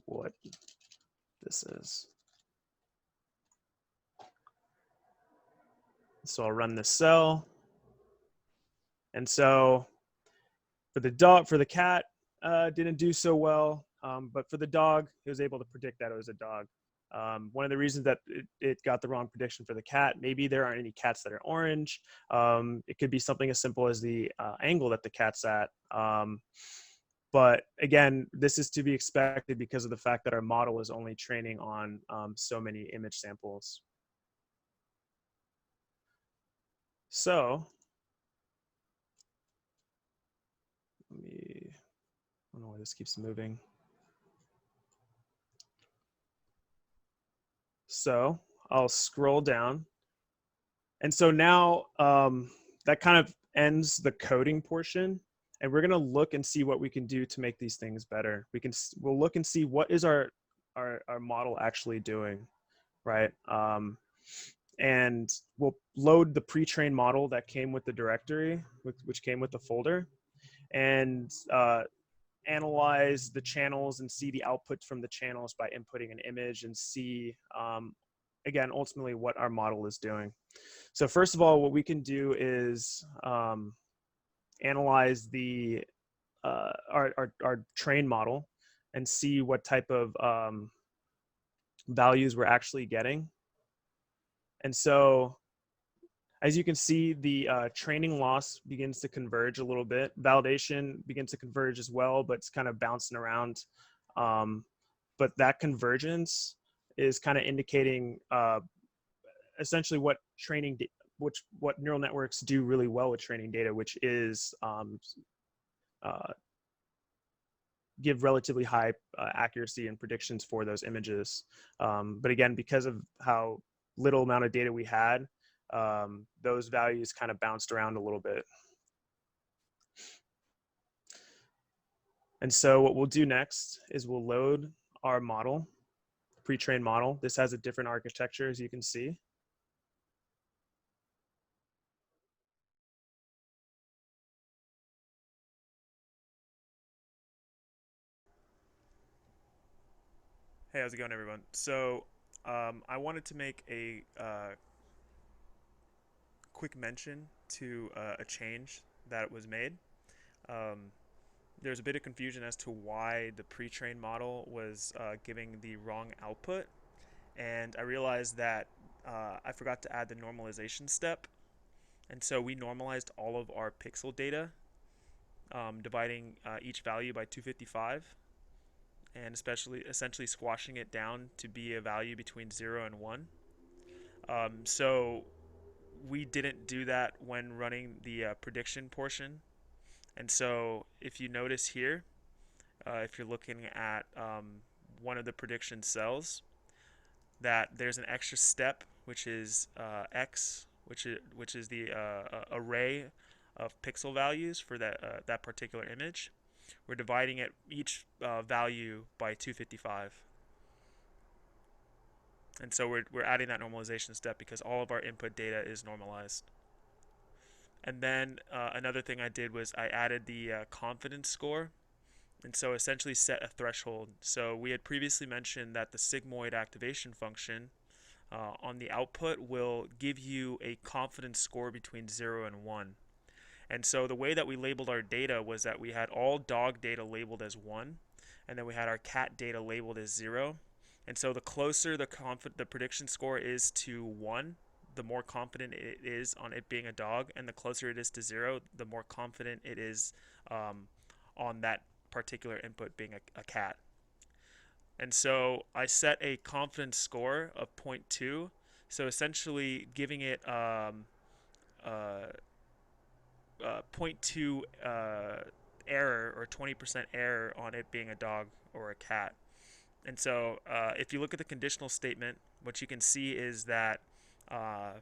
what this is. So I'll run this cell. And so for the cat, didn't do so well. But for the dog, it was able to predict that it was a dog. One of the reasons that it got the wrong prediction for the cat, maybe there aren't any cats that are orange. It could be something as simple as the angle that the cat's at. But again, this is to be expected because of the fact that our model is only training on so many image samples. So I don't know why this keeps moving. So I'll scroll down. And so now that kind of ends the coding portion. And we're going to look and see what we can do to make these things better. We'll look and see what is our model actually doing, right? And we'll load the pre-trained model that came with the directory, which came with the folder, and analyze the channels and see the output from the channels by inputting an image and see, again, ultimately what our model is doing. So first of all, what we can do is analyze the our trained model and see what type of values we're actually getting. And so as you can see, the training loss begins to converge a little bit. Validation begins to converge as well, but it's kind of bouncing around. But that convergence is kind of indicating essentially what neural networks do really well with training data, which is give relatively high accuracy and predictions for those images. But again, because of how little amount of data we had, those values kind of bounced around a little bit. And so what we'll do next is we'll load our model, pre-trained model. This has a different architecture, as you can see. Hey, how's it going, everyone? So I wanted to make a quick mention to a change that was made. There's a bit of confusion as to why the pre-trained model was giving the wrong output, and I realized that I forgot to add the normalization step, and so we normalized all of our pixel data, dividing each value by 255, and essentially squashing it down to be a value between 0 and 1. So we didn't do that when running the prediction portion. And so if you notice here, if you're looking at one of the prediction cells, that there's an extra step, which is x, which is the array of pixel values for that particular image. We're dividing it each value by 255. And so we're adding that normalization step because all of our input data is normalized. And then another thing I did was I added the confidence score, and so essentially set a threshold. So we had previously mentioned that the sigmoid activation function on the output will give you a confidence score between 0 and 1. And so the way that we labeled our data was that we had all dog data labeled as 1, and then we had our cat data labeled as 0. And so the closer the prediction score is to 1, the more confident it is on it being a dog, and the closer it is to 0, the more confident it is on that particular input being a cat. And so I set a confidence score of zero point 0.2. So essentially giving it uh, 0.2 error or 20% error on it being a dog or a cat. And so if you look at the conditional statement, what you can see is that uh,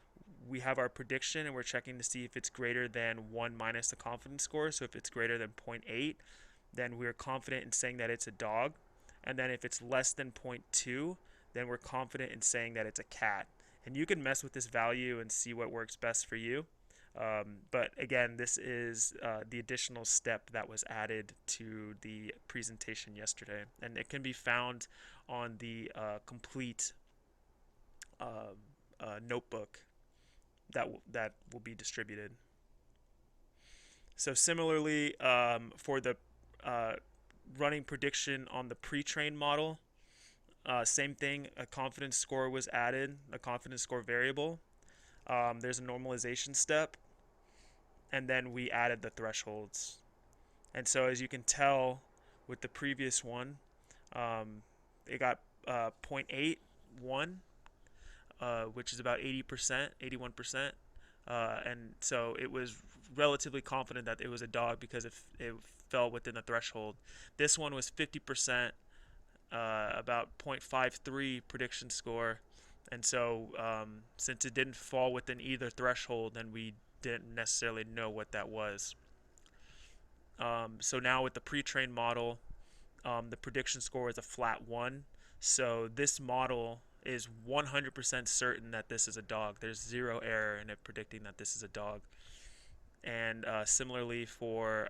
we have our prediction and we're checking to see if it's greater than 1 minus the confidence score. So if it's greater than 0.8, then we're confident in saying that it's a dog. And then if it's less than 0.2, then we're confident in saying that it's a cat. And you can mess with this value and see what works best for you. But again, this is the additional step that was added to the presentation yesterday, and it can be found on the complete notebook that will be distributed. So similarly, for the running prediction on the pre-trained model, same thing. A confidence score was added, a confidence score variable. There's a normalization step, and then we added the thresholds. And so as you can tell with the previous one, it got 0.81, which is about 80%, 81%. And so it was relatively confident that it was a dog because it fell within the threshold. This one was 50%, about 0.53 prediction score. And so since it didn't fall within either threshold, then we didn't necessarily know what that was. So now with the pre-trained model, the prediction score is a flat 1. So this model is 100% certain that this is a dog. There's zero error in it predicting that this is a dog. And similarly for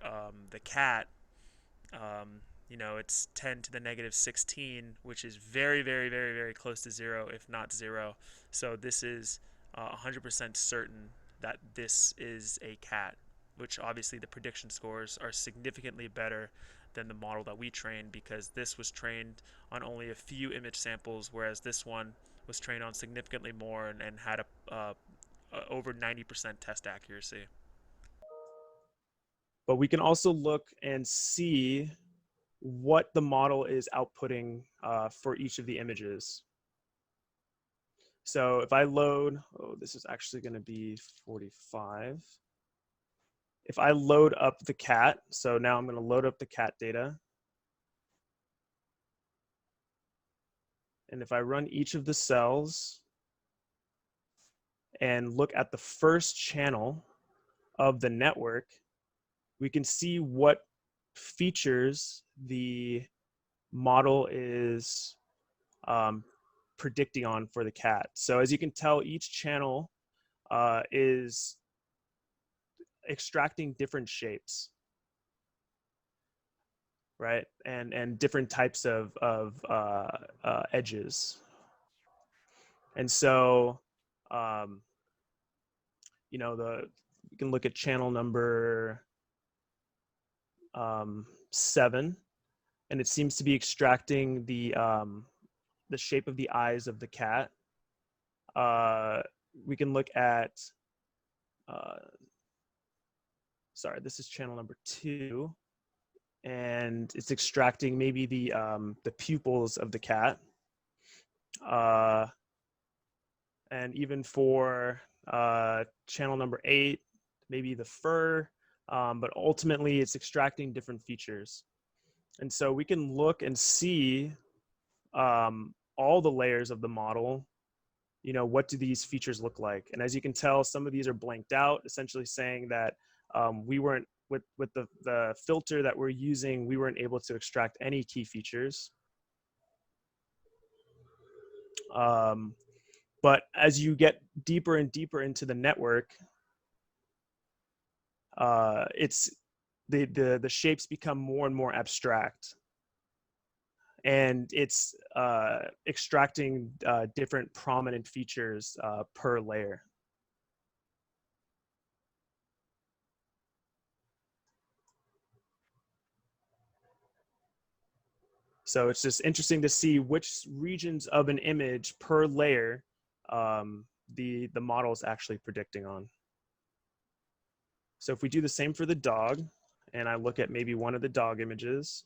the cat, it's 10 to the negative 16, which is very, very, very, very close to 0, if not 0. So this is 100% certain that this is a cat, which obviously the prediction scores are significantly better than the model that we trained, because this was trained on only a few image samples, whereas this one was trained on significantly more and had a over 90% test accuracy. But we can also look and see what the model is outputting for each of the images. So if I load, this is actually going to be 45. If I load up the cat, so now I'm going to load up the cat data. And if I run each of the cells and look at the first channel of the network, we can see what features the model is predicting on for the cat. So as you can tell, each channel is extracting different shapes, right? And different types of edges. And so, you can look at channel number 7, and it seems to be extracting the shape of the eyes of the cat. We can look at, sorry, this is channel number 2, and it's extracting maybe the pupils of the cat. And even for channel number 8, maybe the fur, but ultimately it's extracting different features. And so we can look and see all the layers of the model. What do these features look like? And as you can tell, some of these are blanked out, essentially saying that we weren't, with the filter that we're using, we weren't able to extract any key features. But as you get deeper and deeper into the network, it's the shapes become more and more abstract, and it's extracting different prominent features per layer. So it's just interesting to see which regions of an image per layer the model is actually predicting on. So if we do the same for the dog, and I look at maybe one of the dog images,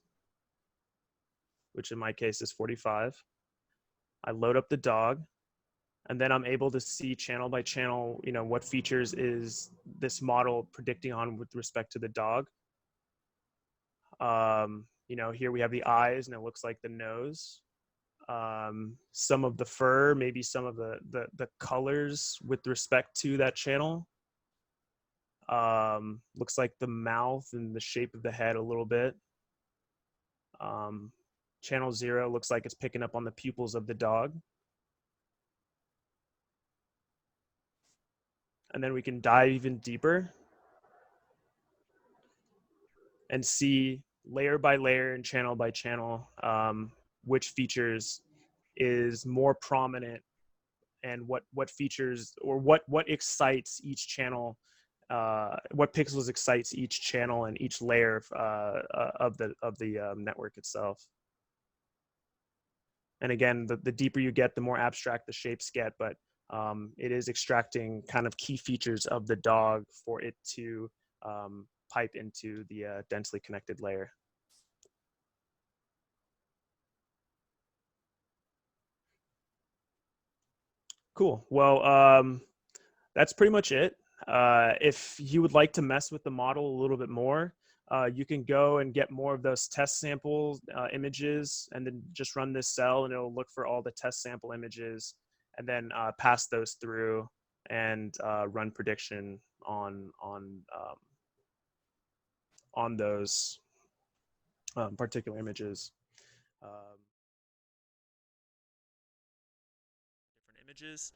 which in my case is 45. I load up the dog, and then I'm able to see channel by channel, what features is this model predicting on with respect to the dog. Here we have the eyes, and it looks like the nose. Some of the fur, maybe some of the colors with respect to that channel. Looks like the mouth and the shape of the head a little bit. Channel 0 looks like it's picking up on the pupils of the dog. And then we can dive even deeper and see layer by layer and channel by channel which features is more prominent and what features or what excites each channel, what pixels excites each channel and each layer of the network itself. And again, the deeper you get, the more abstract the shapes get, but it is extracting kind of key features of the dog for it to pipe into the densely connected layer. Cool. Well, that's pretty much it. If you would like to mess with the model a little bit more, you can go and get more of those test sample images and then just run this cell and it'll look for all the test sample images and then pass those through and run prediction on those particular images. Different images.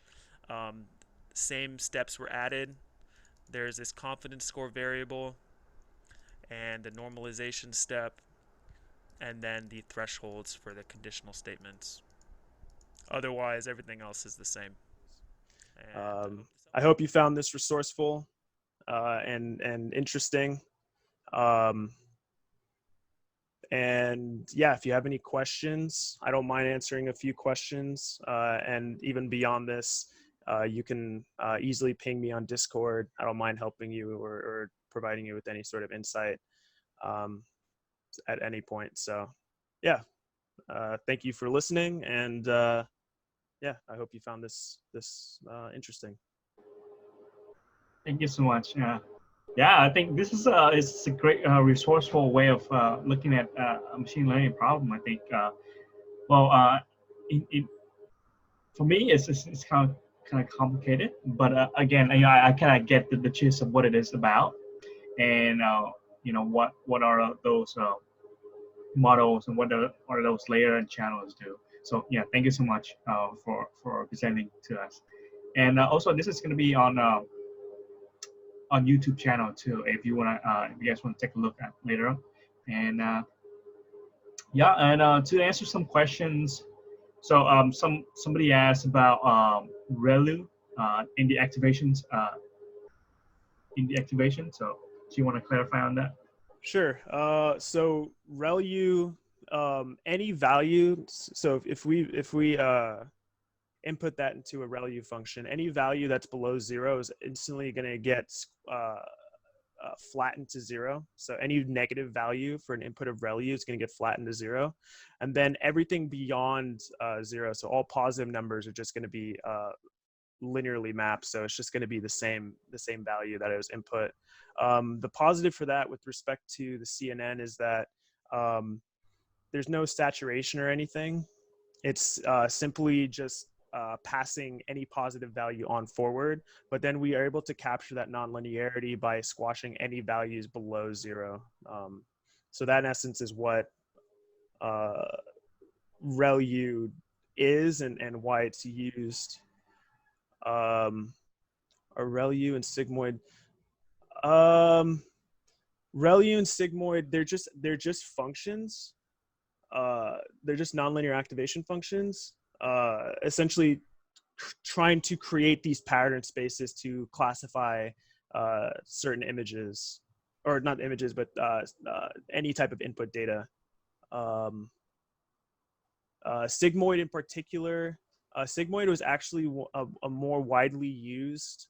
Same steps were added. There's this confidence score variable and the normalization step, and then the thresholds for the conditional statements. Otherwise, everything else is the same. I hope you found this resourceful and interesting. And yeah, if you have any questions, I don't mind answering a few questions. And even beyond this, you can easily ping me on Discord. I don't mind helping you or providing you with any sort of insight at any point. So yeah, thank you for listening. And yeah, I hope you found this interesting. Thank you so much. Yeah, I think this is a great resourceful way of looking at a machine learning problem. I think, for me, it's kind of complicated, but again, I kind of get the gist of what it is about, and what are those models and what are those layer and channels do. So yeah, thank you so much for presenting to us, and also this is going to be on YouTube channel too, if you guys want to take a look at later. And yeah, and to answer some questions, so somebody asked about Relu in the activations So do you want to clarify on that? Sure. So ReLU, any value. So if we input that into a ReLU function, any value that's below 0 is instantly going to get flattened to 0. So any negative value for an input of ReLU is going to get flattened to 0. And then everything beyond 0, so all positive numbers are just going to be linearly mapped. So it's just going to be the same value that it was input. The positive for that with respect to the CNN is that there's no saturation or anything. It's simply just passing any positive value on forward, but then we are able to capture that nonlinearity by squashing any values below 0. So that in essence is what ReLU is and why it's used. ReLU and Sigmoid. ReLU and Sigmoid, they're just functions. They're just nonlinear activation functions. Essentially trying to create these pattern spaces to classify certain images, or not images, but any type of input data. Sigmoid in particular, Sigmoid was actually a more widely used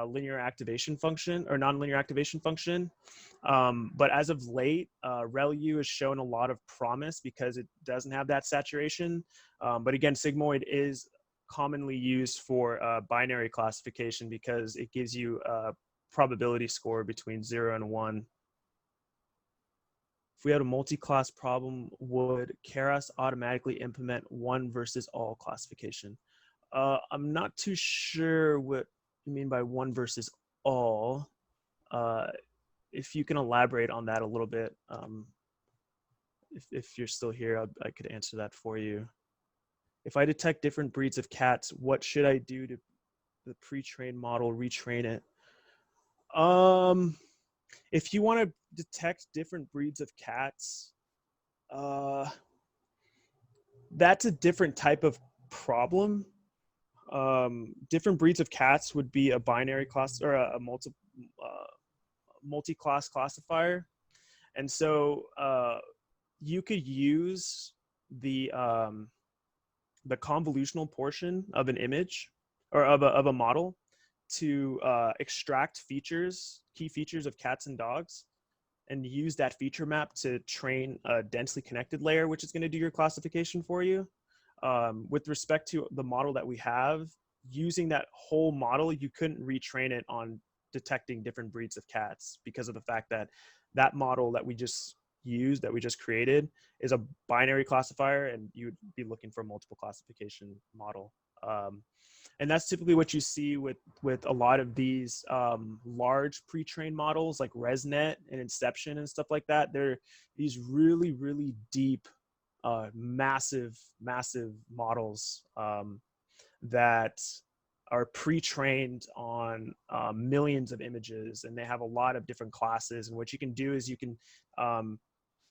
linear activation function or nonlinear activation function. But as of late, Relu has shown a lot of promise because it doesn't have that saturation. But again, sigmoid is commonly used for binary classification because it gives you a probability score between 0 and 1. If we had a multi-class problem, would Keras automatically implement one versus all classification? I'm not too sure what you mean by one versus all. If you can elaborate on that a little bit, if you're still here, I could answer that for you. If I detect different breeds of cats, what should I do to the pre-trained model, retrain it? If you want to detect different breeds of cats, that's a different type of problem. Different breeds of cats would be a binary class or a multi-class classifier, and so you could use the convolutional portion of an image or of a model to extract key features of cats and dogs, and use that feature map to train a densely connected layer, which is going to do your classification for you. With respect to the model that we have, using that whole model, you couldn't retrain it on detecting different breeds of cats because of the fact that that model that we just used, that we just created, is a binary classifier, and you would be looking for a multiple classification model. And that's typically what you see with a lot of these large pre-trained models like ResNet and Inception and stuff like that. They're these really, really deep, massive models that are pre-trained on millions of images, and they have a lot of different classes. And what you can do is you can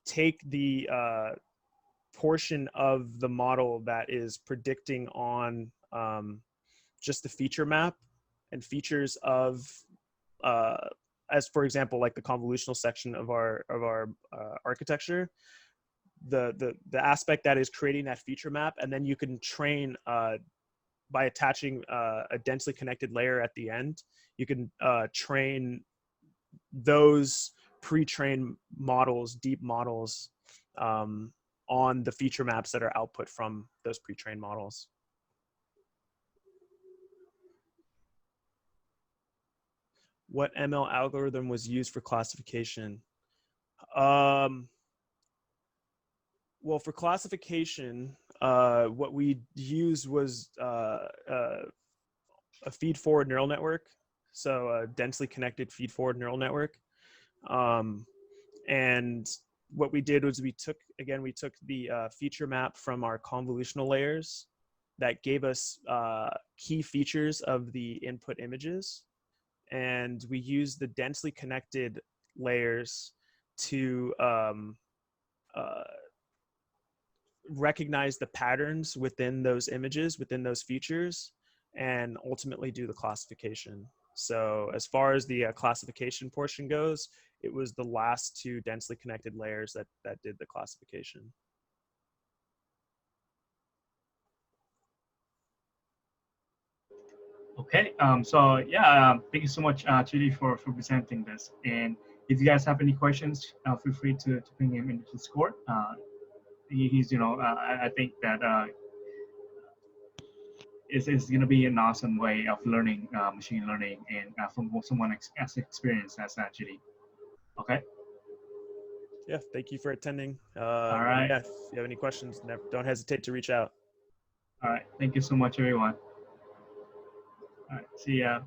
take the portion of the model that is predicting on just the feature map and features of as for example, like the convolutional section of our architecture, the aspect that is creating that feature map, and then you can train by attaching a densely connected layer at the end. You can train those pre-trained models, deep models, on the feature maps that are output from those pre-trained models. What ML algorithm was used for classification? Well, for classification, what we used was a feed-forward neural network, so a densely connected feed-forward neural network. And what we did was we took the feature map from our convolutional layers that gave us key features of the input images, and we used the densely connected layers to recognize the patterns within those images, within those features, and ultimately do the classification. So as far as the classification portion goes, it was the last two densely connected layers that did the classification. Okay, so yeah, thank you so much, Chidi, for presenting this. And if you guys have any questions, feel free to bring him into Discord. He's, I think that is going to be an awesome way of learning machine learning, and from someone as experienced as Chidi. Okay. Yeah, thank you for attending. All right. Yeah, if you have any questions, don't hesitate to reach out. All right. Thank you so much, everyone. All right. See ya.